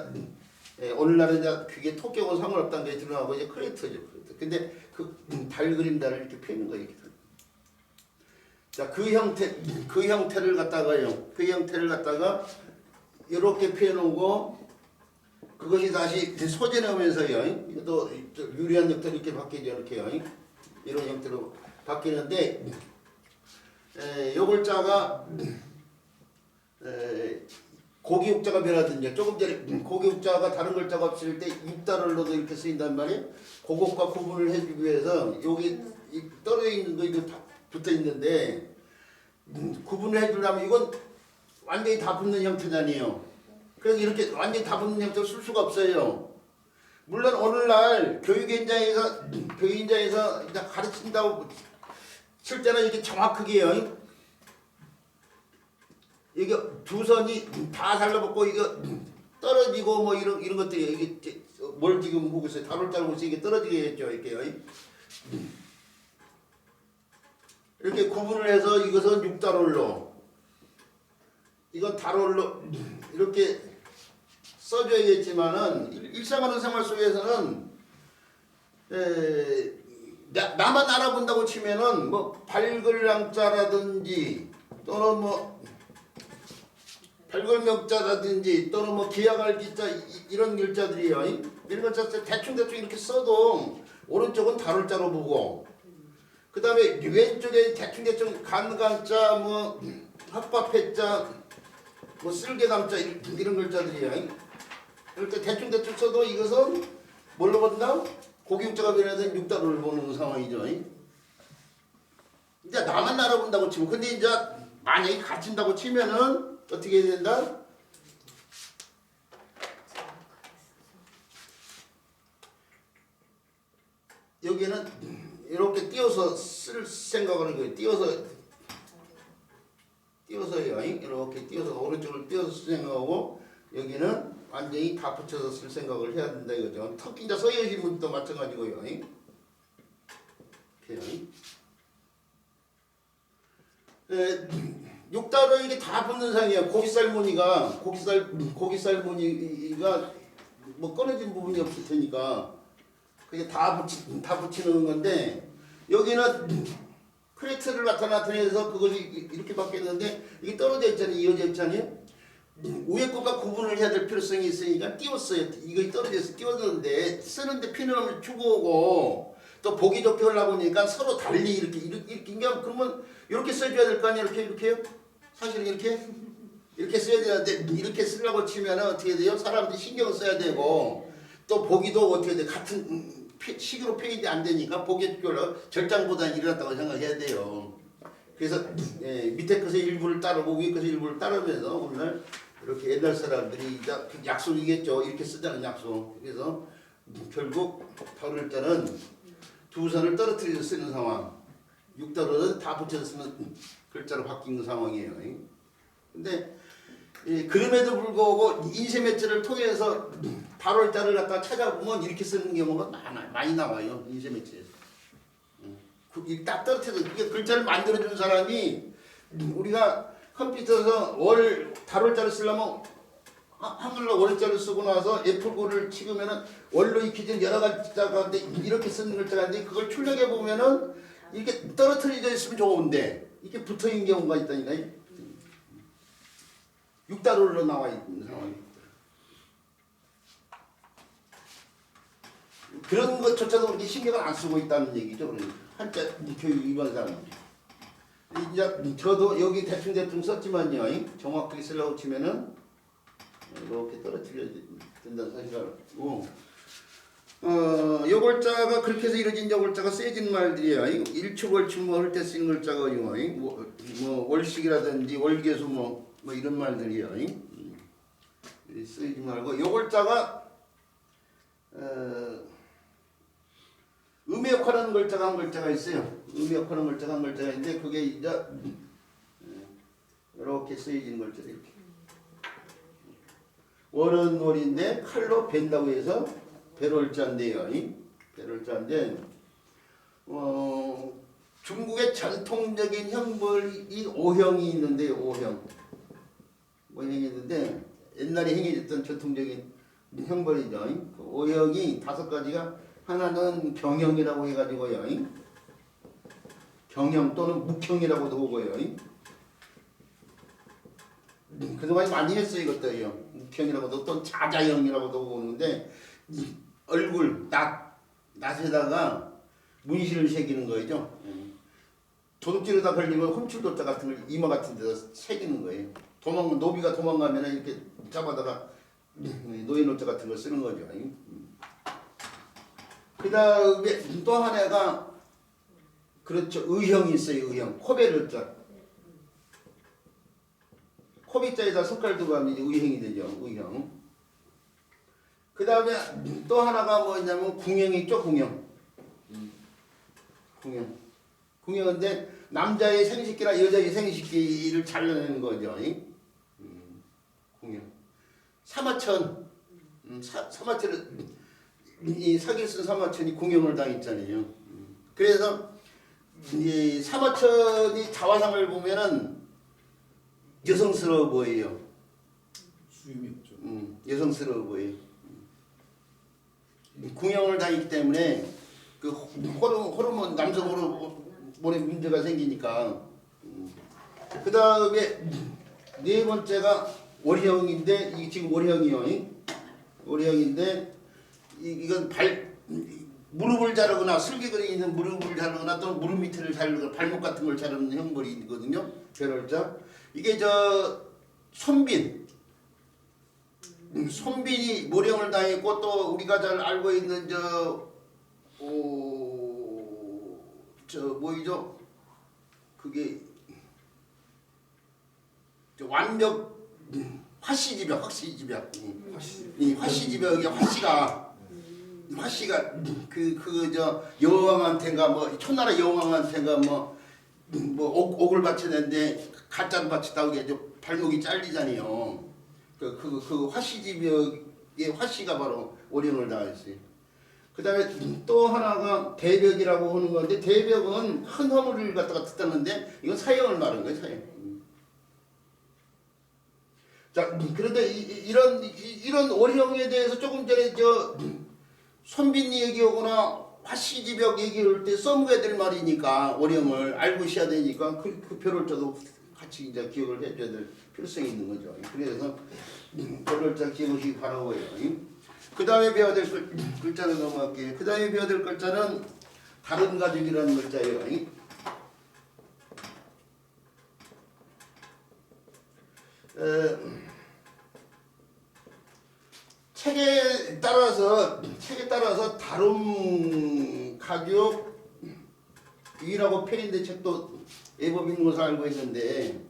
오늘날은 이제 그게 토끼하고는 상관없다는 게 드러나고 이제 크레이트죠. 근데 그 달 그림자를 이렇게 펴는 거예요. 자, 그 형태를 갖다가요. 그 형태를 갖다가 이렇게 펴놓고 그것이 다시 소진해 오면서요. 또 유리한 형태로 이렇게 바뀌죠. 이렇게요. 이런 형태로 바뀌는데 요 글자가 고기육자가 변하든지 조금 전에 고기육자가 다른 글자가 없을 때 육자를 넣어도 이렇게 쓰인단 말이에요. 그것과 구분을 해주기 위해서 여기 떨어져 있는 거 이거 붙어 있는데 구분을 해주려면 이건 완전히 다 붙는 형태잖아요. 그래서 이렇게 완전히 다 붙는 형태를 쓸 수가 없어요. 물론 오늘날 교육 현장에서 가르친다고 실제로 이렇게 정확하게요. 이게 두 선이 다 달라붙고 이거 떨어지고 뭐 이런 것들이 이게 뭘 지금 보고 있어요. 달을 자르고 있어요. 이게 떨어지게 했죠. 이렇게 구분을 해서 이것은 육달올로 이건 달올로 이렇게 써줘야겠지만은 일상하는 생활 속에서는 나만 알아본다고 치면은 뭐 발글랑자라든지 또는 뭐 발걸명자라든지 또는 뭐 기약할 기자 이런 글자들이요. 이런 글자 대충 이렇게 써도 오른쪽은 달울자로 보고 그 다음에 왼쪽에 대충 간간자 뭐 합법해자 뭐 쓸개 감자 이런 글자들이야. 이럴 때 대충 써도 이것은 뭘로 본다? 고기육자가 변해야 육자를 보는 상황이죠. 이제 나만 알아본다고 치고, 근데 이제 만약에 갇힌다고 치면은 어떻게 해야 된다? 여기는 이렇게 띄워서 쓸 생각을 하는 거예요. 띄워서요. 이렇게 띄워서 오른쪽을 띄워서 쓸 생각하고, 여기는 완전히 다 붙여서 쓸 생각을 해야 된다 이거죠. 특히 이제 서예신 분도 마찬가지고요. 이렇게. 육단은 이게 다 붙는 상이에요. 고기살 무늬가 뭐 끊어진 부분이 없을 테니까 그게 다 붙이는 건데, 여기는 크레트를 나타내서 그것이 이렇게 바뀌었는데 이게 떨어져 있잖아요. 이어져 있잖아요. 위에 것과 구분을 해야 될 필요성이 있으니까 띄웠어요. 이거 떨어져서 띄웠는데 쓰는데 피는 주고 오고 또 보기 좋게 하려고 하니까 서로 달리 이렇게 그러면 이렇게 써줘야 될 거 아니에요. 이렇게요. 사실은 이렇게 써야 되는데 이렇게 쓰려고 치면 어떻게 돼요? 사람들이 신경 써야 되고 또 보기도 어떻게 돼? 같은 식으로 표현이 안 되니까 보기 절장보다는 일어났다고 생각해야 돼요. 그래서 밑에 것의 일부를 따르고 위에 것의 일부를 따르면서 오늘 이렇게 옛날 사람들이 약속이겠죠. 이렇게 쓰자는 약속. 그래서 결국 다룰 때는 두 선을 떨어뜨려서 쓰는 상황. 육단어는 다 붙여서 쓰는 글자로 바뀐 상황이에요. 근데 그럼에도 불구하고 인쇄 매체를 통해서 발월자를 갖다 찾아보면 이렇게 쓰는 경우가 많이 나와요. 인쇄 매체에서. 딱 떨어뜨려서 이게 글자를 만들어준 사람이 우리가 컴퓨터에서 달월자를 쓰려면 한글로 월자를 쓰고 나서 F9를 찍으면은 월로 익혀진 여러 가지 글자가 이렇게 쓰는 글자가 있는데 그걸 출력해 보면은 이렇게 떨어뜨려져 있으면 좋은데 이렇게 붙어 있는 경우가 있다니까. 6달러로 나와 있는 상황이. 그런 것조차도 그렇게 신경을 안 쓰고 있다는 얘기죠. 그러니까 한자 교육 위반 사람. 이제 저도 여기 대충 썼지만요. 정확하게 쓰려고 치면은 이렇게 떨어뜨려야 된다는 사실을 알고. 요 글자가 그렇게 해서 이루어진 요 글자가 세진 말들이에요. 일축월축 뭐 할 때 쓰는 글자가요. 뭐 월식이라든지 월계수 뭐 이런 말들이에요. 쓰지 말고 요 글자가 음역하는 글자가 한 글자가 있어요. 음역하는 글자가 한 글자가 있는데 그게 이제 이렇게 쓰여지는 글자 이렇게. 월은 월인데 칼로 벤다고 해서 배롤자인데요. 배롤자인데 중국의 전통적인 형벌이 오형이 있는데 오형이 있는데 옛날에 행해졌던 전통적인 형벌이죠. 그 오형이 5가지가 하나는 경형이라고 해가지고요. 경형 또는 묵형이라고도 보고요. 그동안 많이 했어요. 이것도요. 묵형이라고도 또 자자형이라고도 보는데 얼굴 낫에다가 문신을 새기는 거죠. 도둑질에다 걸리면 훔칠도자 같은 걸 이마 같은 데다 새기는 거예요. 노비가 도망가면 이렇게 잡아다가 노예노자 같은 걸 쓰는 거죠. 그 다음에 또 하나가 그렇죠. 의형이 있어요. 의형. 코베르자. 코비자에다 색깔 두고 하면 의형이 되죠. 의형. 그 다음에 또 하나가 뭐냐면 궁형이 있죠. 궁형. 궁형인데 남자의 생식기나 여자의 생식기를 잘라내는 거죠. 궁형. 사마천. 사마천은 이 사기를 쓴 사마천이 궁형을 당했잖아요. 그래서 이 사마천이 자화상을 보면은 여성스러워 보여요. 수염이 없죠. 여성스러워 보여요. 궁형을 당했기 때문에 그 호르몬 남성 호르몬에 문제가 생기니까. 그 다음에 네 번째가 월형인데 이게 지금 월형이요. 월형인데 이건 무릎을 자르거나 슬기근이 있는 무릎을 자르거나 또는 무릎 밑을 자르거나 발목 같은 걸 자르는 형벌이거든요. 배럴자. 이게 손빈. 손빈이 모령을 당했고 또 우리가 잘 알고 있는 저 뭐이죠? 그게 저 완벽 화씨지벽. 이 화씨지벽이 화씨가 저 여왕한테인가 뭐 초나라 여왕한테인가 뭐 옥을 바쳤는데 가짜로 바쳤다고 해서 발목이 잘리잖아요. 그 화씨지벽의 화씨가 바로 오령을 당했어요. 그 다음에 또 하나가 대벽이라고 하는 건데 대벽은 큰 허물을 갖다가 듣다는데 이건 사형을 말하는 거예요. 사형. 자, 그런데 이런 오령에 대해서 조금 전에 손빈 얘기하거나 화씨지벽 얘기할 때 써먹어야 될 말이니까 오령을 알고 있어야 되니까 그 표를 저도 같이 이제 기억을 해줘야 될 필요성이 있는 거죠. 그래서 표를 잘 기억하시기 바라고요. 그 다음에 배워야 될 글자는 넘어갈게요. 그 다음에 배워야 될 글자는 다른 가죽이라는 글자예요. 책에 따라서 다른 가죽이라고 표현된 책도 예법 있는 것을 알고 있는데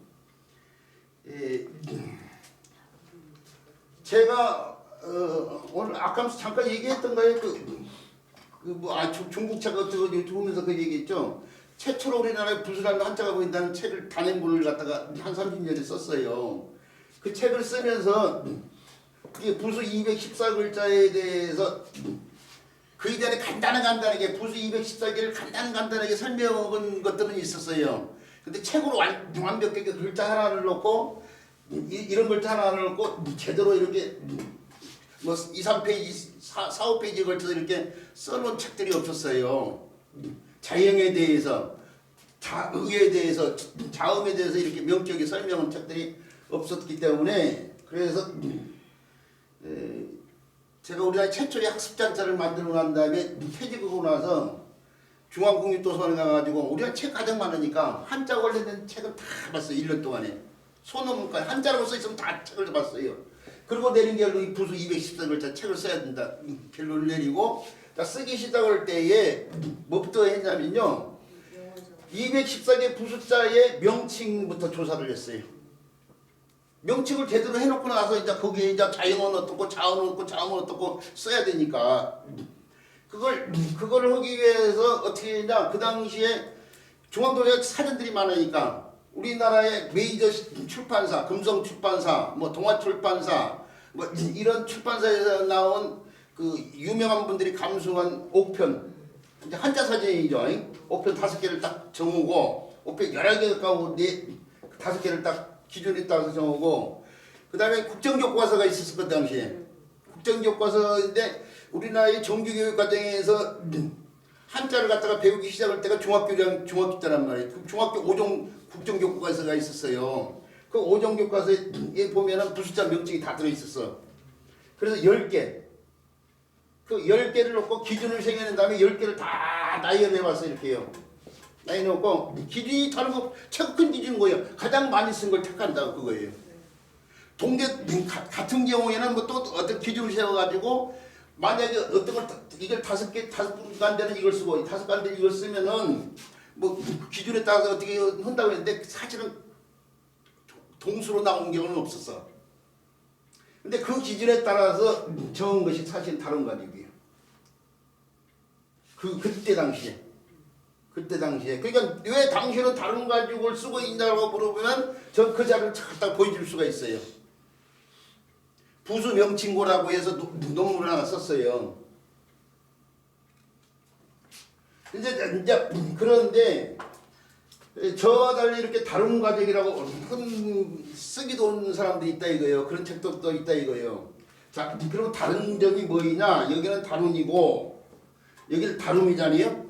제가 오늘 아까 잠깐 얘기했던 거예요. 중국 책 어쩌고 보면서 그 얘기했죠. 최초로 우리나라에 부수라는 한자가 보인다는 책을 단행본을 갖다가 한 30년에 썼어요. 그 책을 쓰면서 그게 부수 214글자에 대해서 그 이전에 간단하게 부수 214개를 간단하게 설명한 것들은 있었어요. 근데 책으로 완벽하게 글자 하나를 놓고 이런 글자 하나를 놓고 제대로 이렇게 뭐 2, 3페이지, 4, 5페이지에 걸쳐서 이렇게 써놓은 책들이 없었어요. 자형에 대해서, 자의에 대해서, 자음에 대해서 이렇게 명쾌하게 설명한 책들이 없었기 때문에 그래서 제가 우리나라 최초의 학습장자를 만들고 난 다음에 퇴직하고 나서 중앙국립도서관에 가가지고 우리가 책 가장 많으니까 한자 관련된 책을 다 봤어요. 1년 동안에. 소논문까지 한자라고 써있으면 다 책을 봤어요. 그리고 내린 결론 이 부수 214글자 책을 써야 된다. 결론을 내리고 쓰기 시작할 때에 뭐부터 했냐면요. 214개 부수자의 명칭부터 조사를 했어요. 명칭을 제대로 해놓고 나서 이제 거기에 이제 자형은 어떻고 자음은 어떻고 자음은 어떻고 써야 되니까 그걸 하기 위해서 어떻게 했냐. 그 당시에 중앙도서관 사전들이 많으니까 우리나라의 메이저 출판사, 금성출판사, 뭐 동아출판사, 뭐 이런 출판사에서 나온 그 유명한 분들이 감수한 옥편, 이제 한자 사전이죠. 옥편 5개를 딱 정하고 옥편 11개 가운데 5개를 딱 기준에 따라서 정하고 그 다음에 국정교과서가 있었을 그 당시에 국정교과서인데 우리나라의 정규교육 과정에서 한자를 갖다가 배우기 시작할 때가 중학교 때란 말이에요. 그 중학교 5종 국정교과서가 있었어요. 그 5종 교과서에 보면은 부수자 명칭이 다 들어있었어. 그래서 10개. 그 10개를 놓고 기준을 정해낸 다음에 10개를 다 나열해봤어. 이렇게요. 나열해놓고 기준이 다른 거 최근 기준인 거예요. 가장 많이 쓴 걸 택한다고 그거예요. 동대 같은 경우에는 뭐 또 어떤 기준을 세워가지고 만약에 어떤 걸 이걸 5개 5간대는 이걸 쓰고 5간대는 이걸 쓰면은 뭐 기준에 따라서 어떻게 한다고 했는데 사실은 동수로 나온 경우는 없었어. 근데 그 기준에 따라서 정한 것이 사실 다른 가죽이에요. 그때 당시에. 그러니까 왜 당신은 다른 가죽을 쓰고 있냐고 물어보면 저 그 자료를 갖다 보여줄 수가 있어요. 부수 명칭고라고 해서 논문을 하나 썼어요. 이제 그런데 저와 달리 이렇게 다른 가죽이라고 흔 쓰기도 하는 사람도 있다 이거예요. 그런 책도 또 있다 이거예요. 자, 그럼 다른 점이 뭐이냐? 여기는 다룬이고 여기는 다룸이잖아요.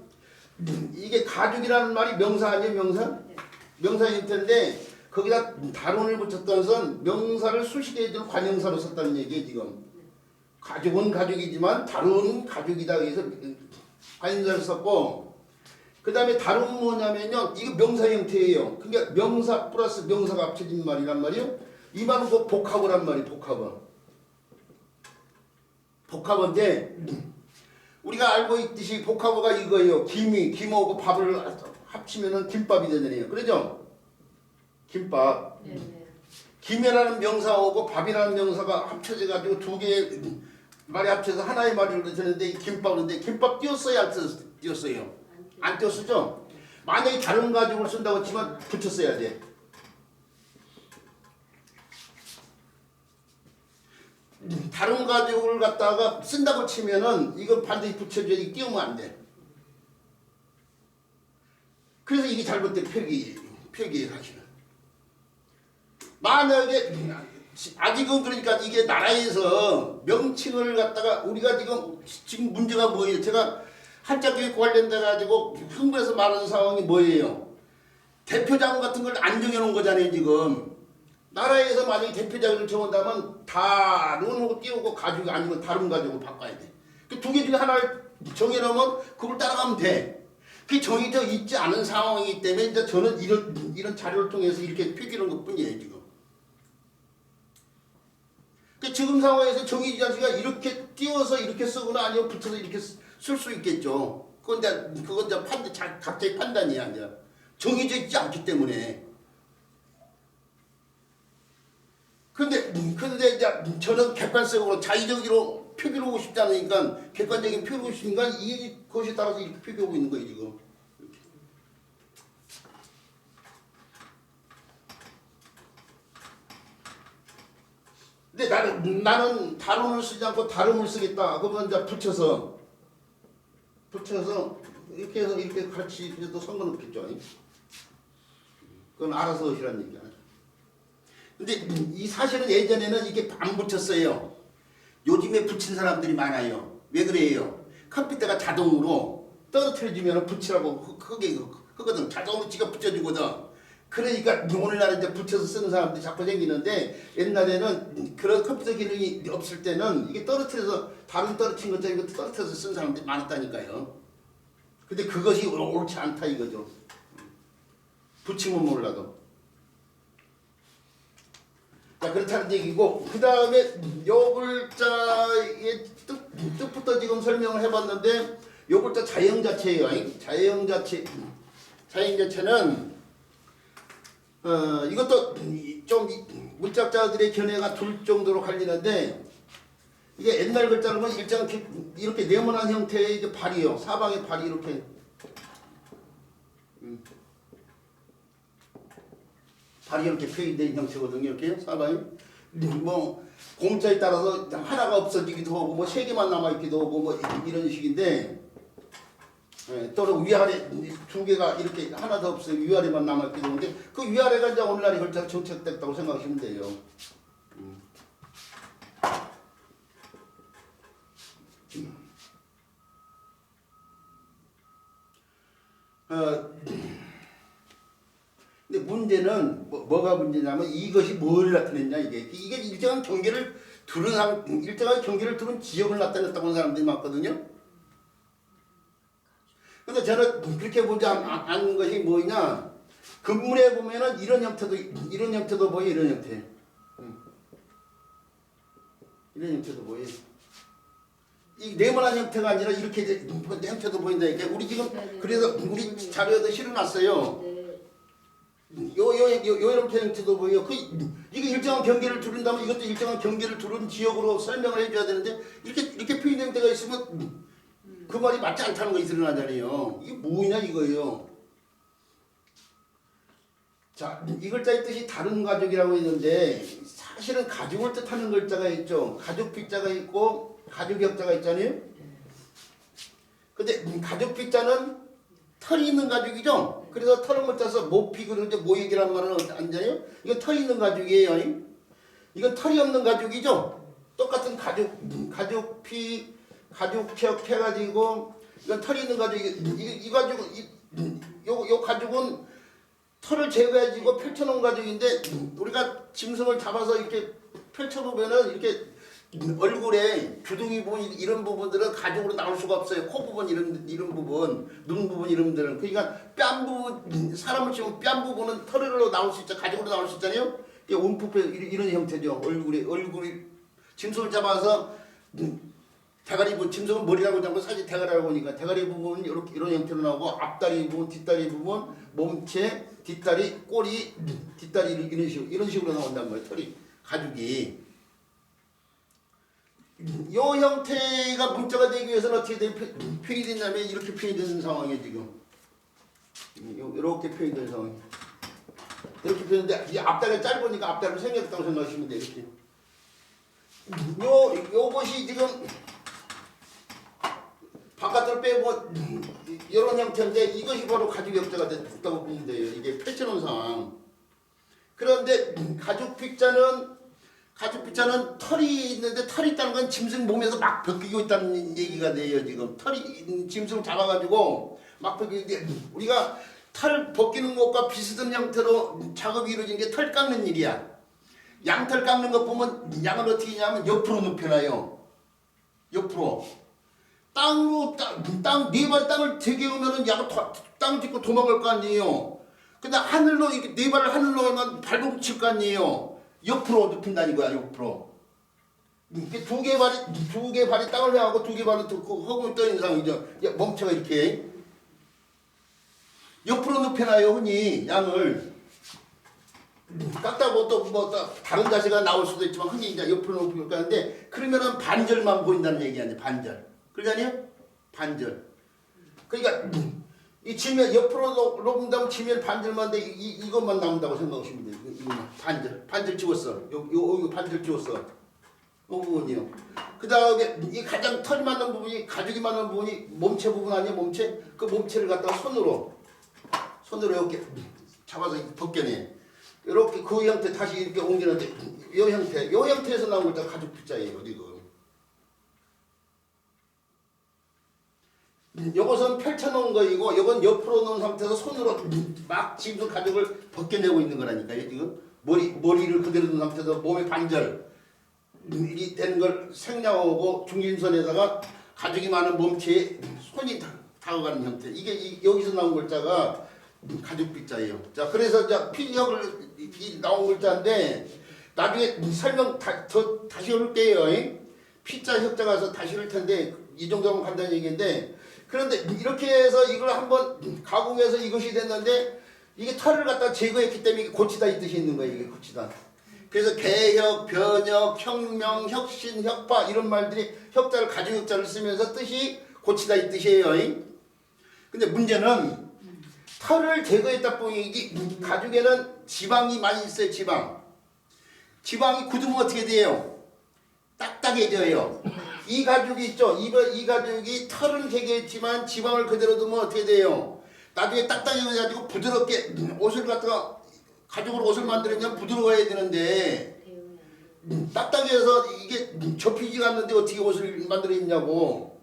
이게 가죽이라는 말이 명사 아니에요? 명사? 명사일 텐데 거기다 다룬을 붙였던 선 명사를 수식해 준 관형사로 썼다는 얘기예요. 지금 가죽은 가죽이지만 다룬은 가죽이다 해서 관형사를 썼고 그 다음에 다룬 뭐냐면요. 이거 명사 형태예요. 그러니까 명사 플러스 명사가 합쳐진 말이란 말이에요. 이 말은 그 복합어란 말이에요. 복합어. 복합어인데 우리가 알고 있듯이 복합어가 이거예요. 김하고 밥을 합치면은 김밥이 되잖아요. 그러죠? 김밥. 네네. 김이라는 명사하고 밥이라는 명사가 합쳐져 가지고 두 개의 말이 합쳐서 하나의 말이 되는데 김밥인데 김밥 띄었어요, 안 띄었어요? 안 띄었죠? 만약에 다른 가죽을 쓴다고 치면 붙였어야 돼. 다른 가죽을 갖다가 쓴다고 치면은 이거 반드시 붙여줘야지 띄우면 안 돼. 그래서 이게 잘못된 표기예요, 사실은. 만약에 아직은 그러니까 이게 나라에서 명칭을 갖다가 우리가 지금 문제가 뭐예요? 제가 한자 교육 관련돼 가지고 흥분해서 말하는 상황이 뭐예요? 대표자금 같은 걸 안 정해놓은 거잖아요, 지금. 나라에서 만약에 대표자금을 정한다면 다른하고 띄우고 가죽이 아니면 다른 가죽으로 바꿔야 돼. 그 두 개 중에 하나를 정해놓으면 그걸 따라가면 돼. 그게 정해져 있지 않은 상황이기 때문에 이제 저는 이런 자료를 통해서 이렇게 표기하는 것 뿐이에요, 지금. 그 지금 상황에서 정의지 않으니까 이렇게 띄워서 이렇게 쓰거나 아니면 붙여서 이렇게 쓸 수 있겠죠. 그건 이제 각자의 판단이야. 이제 정의져 있지 않기 때문에. 근데 이제 저는 객관적으로 자의적으로 표기를 하고 싶지 않으니까 객관적인 표기를 하고 싶으니까 이것에 따라서 이렇게 표기하고 있는 거예요, 지금. 근데 나는 다름을 쓰지 않고 다름을 쓰겠다. 그러면 이제 붙여서 이렇게 해서 이렇게 가르치도 상관없겠죠. 그건 알아서 하시라는 얘기야. 근데 이 사실은 예전에는 이게 안 붙였어요. 요즘에 붙인 사람들이 많아요. 왜 그래요? 컴퓨터가 자동으로 떨어뜨려주면 붙이라고 하거든. 자동으로 지가 붙여주거든. 그러니까 오늘날 이제 붙여서 쓰는 사람들이 자꾸 생기는데 옛날에는 그런 컴퓨터 기능이 없을 때는 이게 떨어뜨려서 다른 떨어진 것처럼 이것도 떨어뜨려서 쓰는 사람들이 많았다니까요. 근데 그것이 옳지 않다 이거죠. 붙이면 몰라도. 자, 그렇다는 얘기고 그 다음에 요 글자의 뜻부터 지금 설명을 해봤는데 요 글자 자형자체예요. 자형자체는 이것도 좀 문짝자들의 견해가 둘 정도로 갈리는데 이게 옛날 글자는 뭐 일정 이렇게 네모난 형태의 이제 발이요. 사방에 발이 이렇게 발이 이렇게 표현된 형태거든요. 이렇게 사방이 뭐 공자에 따라서 하나가 없어지기도 하고 뭐 세 개만 남아 있기도 하고 뭐 이런 식인데 또는 위아래 두 개가 이렇게 하나 더 없어요. 위아래만 남아 있기도 하는데 그 위아래가 이제 오늘날 글자가 정착됐다고 생각하시면 돼요. 근데 문제는 뭐가 문제냐면 이것이 뭘 나타냈냐 이게 일정한 경계를 두른 지역을 나타냈다고 하는 사람들이 많거든요. 근데 저는 그렇게 보지 않는 것이 뭐냐? 근문에 보면은 이런 형태도 보여 이런 형태. 이런 형태도 보여. 이 네모난 형태가 아니라 이렇게 형태도 보인다니까. 우리 지금 그래서 우리 자료에도 실어놨어요. 요 이렇게 형태도 보여. 이게 일정한 경계를 두른다면 이것도 일정한 경계를 두른 지역으로 설명을 해줘야 되는데 이렇게 표현된 데가 있으면 그 말이 맞지 않다는 것이 드러나잖아요. 이게 뭐냐 이거예요. 자, 이 글자의 뜻이 다른 가죽이라고 했는데 사실은 가죽을 뜻하는 글자가 있죠. 가죽 필자가 있고 가죽 역자가 있잖아요. 근데 가죽 필자는 털이 있는 가죽이죠. 그래서 털을 못 짜서 모피 그러죠. 모액이란 말은 안잖아요. 이건 털이 있는 가죽이에요. 이건 털이 없는 가죽이죠. 똑같은 가죽피 가죽척 해가지고 이건 털이 있는 가죽 이 가죽은 요 가죽은 털을 제거해가지고 펼쳐놓은 가죽인데 우리가 짐승을 잡아서 이렇게 펼쳐놓으면은 이렇게 얼굴에 주둥이 부분 이런 부분들은 가죽으로 나올 수가 없어요. 코 부분 이런 부분, 눈 부분 이런 부분들은 그러니까 뺨 부분 사람을 치면 뺨 부분은 털으로 나올 수 있죠. 가죽으로 나올 수 있잖아요. 이게 움푹 이런 형태죠. 얼굴이 짐승을 잡아서 대가리 부분, 짐승은 머리라고 잡고 사실 대가리라고 하니까 대가리 부분은 이렇게 이런 형태로 나오고 앞다리 부분, 뒷다리 부분, 몸체, 뒷다리, 꼬리, 뒷다리 이런 식으로 나온단 말이에요. 털이 가죽이. 이 형태가 문자가 되기 위해서는 어떻게 표현이 됐냐면 이렇게 표현이 되는 상황이에요 지금. 이렇게 표현이 되는 상황이에요. 이렇게 표현인데 이 앞다리가 짧으니까 앞다리를 생겼다고 생각하시면 돼요. 이렇게. 요것이 지금 바깥으로 빼고 이런 형태인데 이것이 바로 가죽 역자가 됐다고 보면 돼요. 이게 펼쳐놓은 상황. 그런데 가죽 빗자는 털이 있는데 털이 있다는 건 짐승 몸에서 막 벗기고 있다는 얘기가 돼요. 지금 털이 짐승을 잡아가지고 막 벗기는데 우리가 털 벗기는 것과 비슷한 형태로 작업이 이루어진 게 털 깎는 일이야. 양털 깎는 거 보면 양을 어떻게 하냐면 옆으로 눕혀놔요. 옆으로. 네 발 땅을 대기우면은 양을 땅 딛고 도망갈 거 아니에요. 근데 하늘로 이렇게 네 발을 하늘로만 발버둥 칠 거 아니에요. 옆으로 눕힌다는 거야. 옆으로. 이렇게 두 개 발이 땅을 향하고 두 개 발은 허공을 떠 있는 상황이죠. 몸체가 이렇게 옆으로 눕혀놔요. 흔히 양을 깎다고 또 뭐 다른 자세가 나올 수도 있지만 흔히 이제 옆으로 눕히고 하는데 그러면은 반절만 보인다는 얘기 아니에요. 반절. 그러잖아요. 반절. 그러니까 이 지면 옆으로 놓는다면 지면 반절만 돼 이것만 나온다고 생각하시면 돼요. 이거만 반절 찍었어. 요 반절 찍었어. 요 부분이요. 그 다음에 이 가장 털이 맞는 부분이 가죽이 맞는 부분이 몸체 부분 아니에요. 몸체. 그 몸체를 갖다가 손으로 이렇게 잡아서 벗겨내. 이렇게 그 형태 다시 이렇게 옮기는데 요 형태에서 나온 걸 가죽 빗자예요. 이거. 이것은 펼쳐놓은 거이고 이건 옆으로 놓은 상태에서 손으로 막 짐승 가죽을 벗겨내고 있는 거라니까요. 지금 머리를 그대로 놓은 상태에서 몸의 반절 이 되는 걸 생략하고 중심선에다가 가죽이 많은 몸체에 손이 다가가는 형태. 이게 여기서 나온 글자가 가죽 빗자예요. 자, 그래서 피력을 나온 글자인데 나중에 설명 다시 해볼게요. 피자 혁자가 서 다시 할 텐데 이 정도면 간단한 얘기인데 그런데 이렇게 해서 이걸 한번 가공해서 이것이 됐는데 이게 털을 갖다 제거했기 때문에 이게 고치다 이 뜻이 있는 거예요. 이게 고치다. 그래서 개혁, 변혁, 혁명, 혁신, 혁파 이런 말들이 혁자를 가죽 혁자를 쓰면서 뜻이 고치다 이 뜻이에요. 근데 문제는 털을 제거했다 뿐이지 가죽에는 지방이 많이 있어요. 지방이 굳으면 어떻게 돼요? 딱딱해져요. 이 가죽이 있죠. 이 가죽이 털은 제거했지만 지방을 그대로 두면 어떻게 돼요? 나중에 딱딱해가지고 부드럽게 옷을 갖다가 가죽으로 옷을 만들려면 부드러워야 되는데 딱딱해서 이게 접히지가 않는데 어떻게 옷을 만들어 있냐고.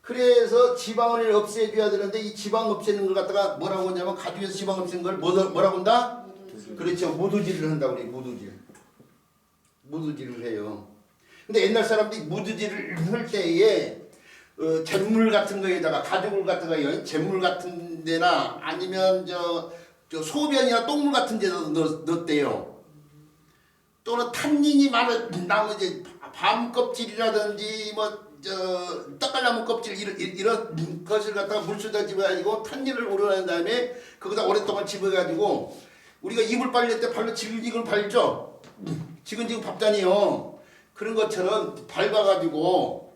그래서 지방을 없애줘야 되는데 이 지방 없애는 걸 갖다가 뭐라고 하냐면 가죽에서 지방 없애는 걸 뭐라고 한다? 그렇죠. 무드질을 한다고 그래요. 무드질을 해요. 근데 옛날 사람들이 무드질을 할 때에 잿물 같은 거에다가 가죽을 갖다가 잿물 같은 데나 아니면 저 소변이나 똥물 같은 데다 넣었대요. 또는 탄닌이 많은 나무 이제 밤 껍질이라든지 떡갈나무 껍질 이런 것을 갖다가 물수다 집어가지고 탄닌을 우려낸 다음에 거기다 오랫동안 집어가지고 우리가 이불 빨릴 때 발로 지글지글 발죠. 지근지근 밟잖아요. 그런 것처럼 밟아가지고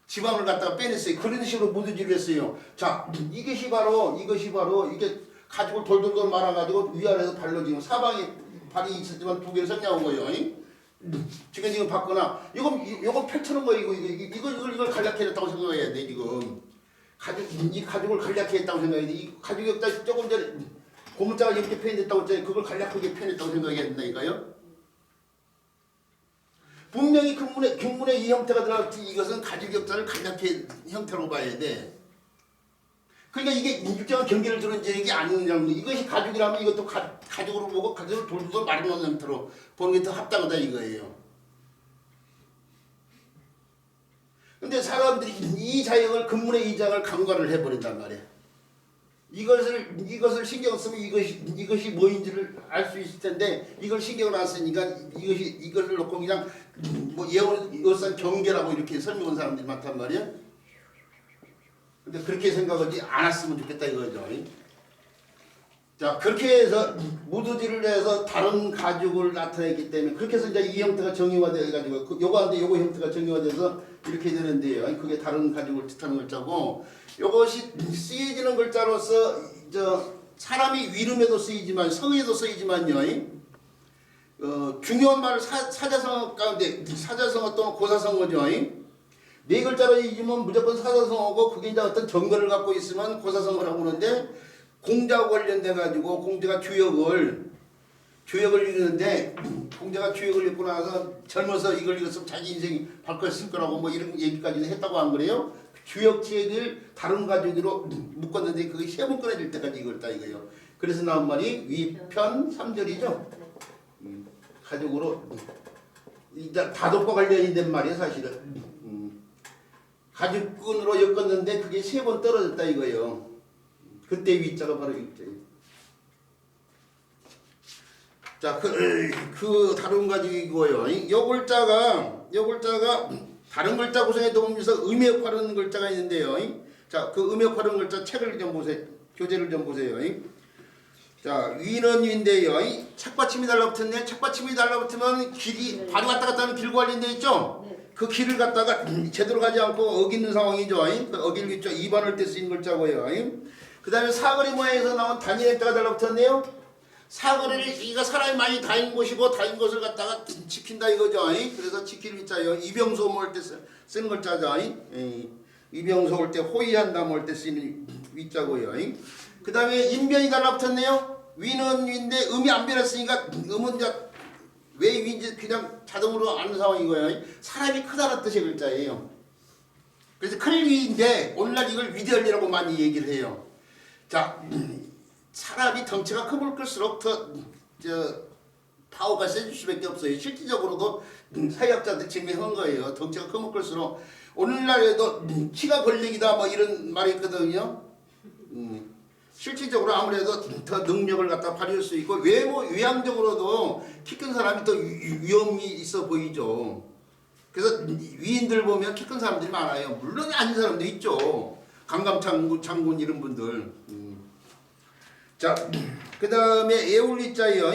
지방을 갖다가 빼냈어요. 그런 식으로 무드질을 했어요. 자, 이것이 바로 이게 가죽을 돌돌돌 말아가지고 위아래에서 발로 지금 사방에 발이 있었지만 두 개를 생략한 거예요. 지금 받거나 이건 펼쳐놓은 거예요. 이걸 간략해냈다고 생각해야 돼. 지금 이 가죽을 간략해냈다고 생각해야 돼. 이 가죽이 없다 조금 전에 고문자가 이렇게 표현됐다고 했잖아요. 그걸 간략하게 표현했다고 생각해야 된다니까요. 분명히 경문에 이 형태가 들어갔지 이것은 가죽 역사를 간략한 형태로 봐야 돼. 그러니까 이게 일정한 경계를 두는 얘기 아니냐는 이것이 가죽이라면 이것도 가죽으로 보고 가죽을 돌돌 말아놓은 형태로 보는 게 더 합당하다 이거예요. 근데 사람들이 이 자역을 근문의 이 장을 간과를 해버린단 말이야. 이것을 신경 쓰면 이것이 뭐인지를 알 수 있을 텐데 이걸 신경을 안 쓰니까 이걸 놓고 그냥 뭐 예언산 경계라고 이렇게 설명한 사람들이 많단 말이야. 근데 그렇게 생각하지 않았으면 좋겠다 이거죠. 자, 그렇게 해서 무두지를 해서 다른 가죽을 나타냈기 때문에 그렇게 해서 이제 이 형태가 정의화되어 가지고 요거한테 요거 형태가 정의화돼서 이렇게 되는데요. 그게 다른 가죽을 뜻하는 글자고, 요것이 쓰여지는 글자로서 사람이 위름에도 쓰이지만 성에도 쓰이지만요. 중요한 말을 사자성어 가운데 사자성어 또는 고사성어죠. 네 글자로 읽으면 무조건 사자성어고 그게 이제 어떤 정거를 갖고 있으면 고사성어라고 하는데, 공자와 관련돼 가지고 공자가 주역을 읽는데 공자가 주역을 읽고 나서 젊어서 이걸 읽었으면 자기 인생이 바뀌었을 거라고 뭐 이런 얘기까지는 했다고 안 그래요? 주역책을 다른 가죽으로 묶었는데 그게 시험을 꺼내질 때까지 읽었다 이거예요. 그래서 나온 말이 위편 3절이죠. 가죽으로 일단 다독과 관련이 된 말이에요 사실은. 가죽끈으로 엮었는데 그게 3번 떨어졌다 이거예요. 그때 위자가 바로 위자예요. 자, 그 다른 가지고요. 요 글자가 다른 글자 구성에 도우면서 음역화라는 글자가 있는데요. 자, 그 음역화라는 글자 책을 좀 보세요. 교재를 좀 보세요. 자, 위는 위인데요. 책받침이 달라붙었네. 책받침이 달라붙으면 길이 발이 왔다 갔다 하는 길과 관련돼 있죠. 그 길을 갖다가 제대로 가지 않고 어기는 상황이죠. 어길 위쪽 2번을 때 쓰인 글자고요. 그 다음에 사거리 모양에서 나온 단위의 자가 달라붙었네요. 사거리를 이가 사람이 많이 다닌 곳이고 다닌 곳을 갖다가 지킨다 이거죠. 그래서 지킬 위자요. 이병소 모을 때 쓰는 글자죠. 이병소 올 때 호위한다 모을 때 쓰는 위자고요. 그 다음에 인변이 달라붙었네요. 위는 위인데 음이 안 변했으니까 음은 이제 왜 위인지 그냥 자동으로 아는 상황이고요. 사람이 크다는 뜻의 글자예요. 그래서 큰 위인데 오늘날 이걸 위대할리라고 많이 얘기를 해요. 자, 사람이 덩치가 크면 클수록 더 파워가 세질 수밖에 없어요. 실질적으로도 사회학자들 증명한 거예요. 덩치가 크면 클수록 오늘날에도 키가 권력이다 뭐 이런 말이 있거든요. 실질적으로 아무래도 더 능력을 갖다 발휘할 수 있고 외향적으로도 키 큰 사람이 더 위험이 있어 보이죠. 그래서 위인들 보면 키 큰 사람들이 많아요. 물론 아닌 사람도 있죠. 강감장군 이런 분들. 자, 그 다음에 에올리자예요.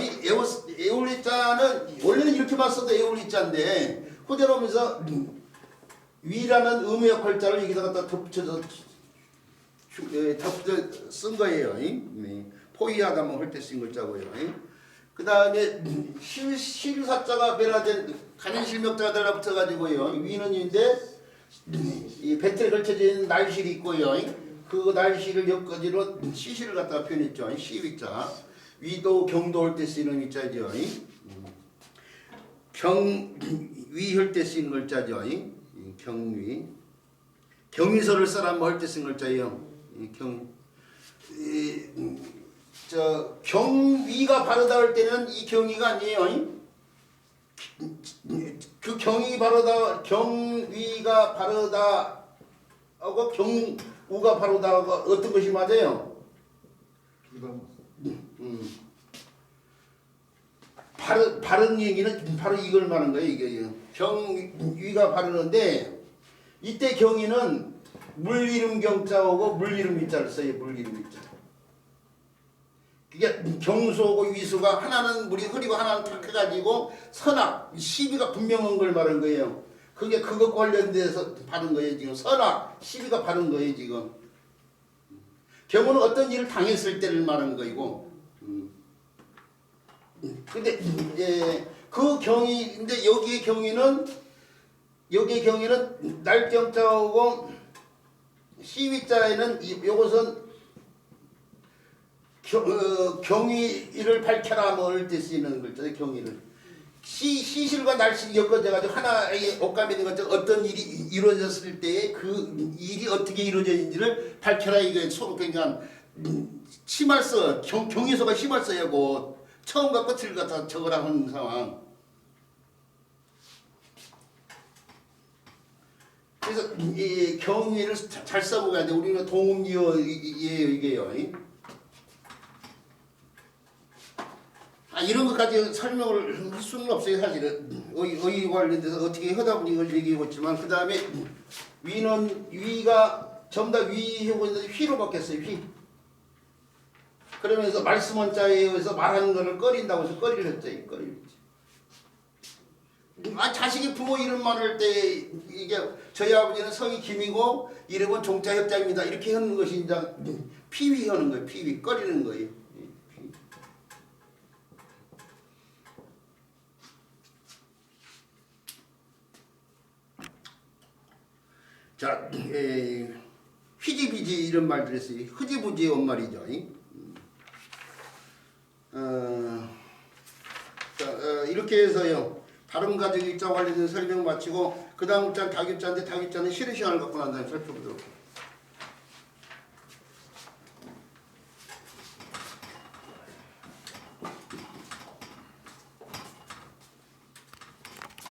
에올리자는 원래는 이렇게만 써도 에올리자인데 호재로 오면서 위라는 의무 역할자를 여기다가 덧붙여서 쓴 거예요. 포위하다면 할 때 쓴 글자고요. 그 다음에 실사자가 변화된 간인실명자가 달라붙어가지고요. 위는 인데 이 배틀에 걸쳐진 날실이 있고요. 그 날씨를 엮어지로 시시를 갖다가 표현했죠. 시위자. 위도 경도 할 때 쓰이는 위자죠. 경위 할 때 쓰이는 글자죠. 경위. 경위서를 써라 뭐 할 때 쓰는 글자예요. 경위가 바르다 할 때는 이 경위가 아니에요. 그 경위가 바르다 하고 우가 바로 다가 어떤 것이 맞아요? 바른 얘기는 바로 이걸 말하는 거예요. 이게 경위가 바르는데 이때 경위는 물이름 경자하고 물이름 위자를 써요. 물이름 위자. 그게 경수하고 위수가 하나는 물이 흐리고 하나는 탁해가지고 선악 시비가 분명한 걸 말하는 거예요. 그게 그것 관련돼서 바른 거예요. 지금 선악 시비가 바른 거예요. 지금 경우는 어떤 일을 당했을 때를 말하는 거이고, 근데 이제 그 경위인데 여기의 경위는 날경자하고 시위자에는 요것은 경위를 밝혀라 뭘 때 쓰이는 글자죠. 경위를 시실과 날실이 엮어져가지고 하나의 옷감이 된 것처럼 어떤 일이 이루어졌을 때에 그 일이 어떻게 이루어졌는지를 밝혀라 이게 서로 그러니까 심할서 경위서가 심할서야고 처음과 끝을 갖다 적으라 하는 상황. 그래서 이 경위를 잘 써먹어야 돼. 우리는 동음이어예요 이게요. 이런 것까지 설명을 할 수는 없어요 사실은. 어휘 관련돼서 어떻게 하다 보니 이걸 얘기하고 있지만 그 다음에 위가 전부 다 위하고 있는데 휘로 바뀌었어요. 휘. 그러면서 말씀 원자에 의해서 말하는 것을 꺼린다고 해서 꺼리를 했죠. 꺼리를. 자식이 부모 이름 말할 때 이게 저희 아버지는 성이 김이고 이름은 종자협자입니다. 이렇게 하는 것이 이제 피위하는 거예요. 피위 꺼리는 거예요. 자, 휘지비지 이런 말들 했어요. 흐지부지 온 말이죠. 이렇게 해서요. 발음 가족 입자 관련된 설명 마치고 그 다음 글자는 다교자인데 다교자는 실의 시간을 갖고 난 다음에 살펴보도록 해요.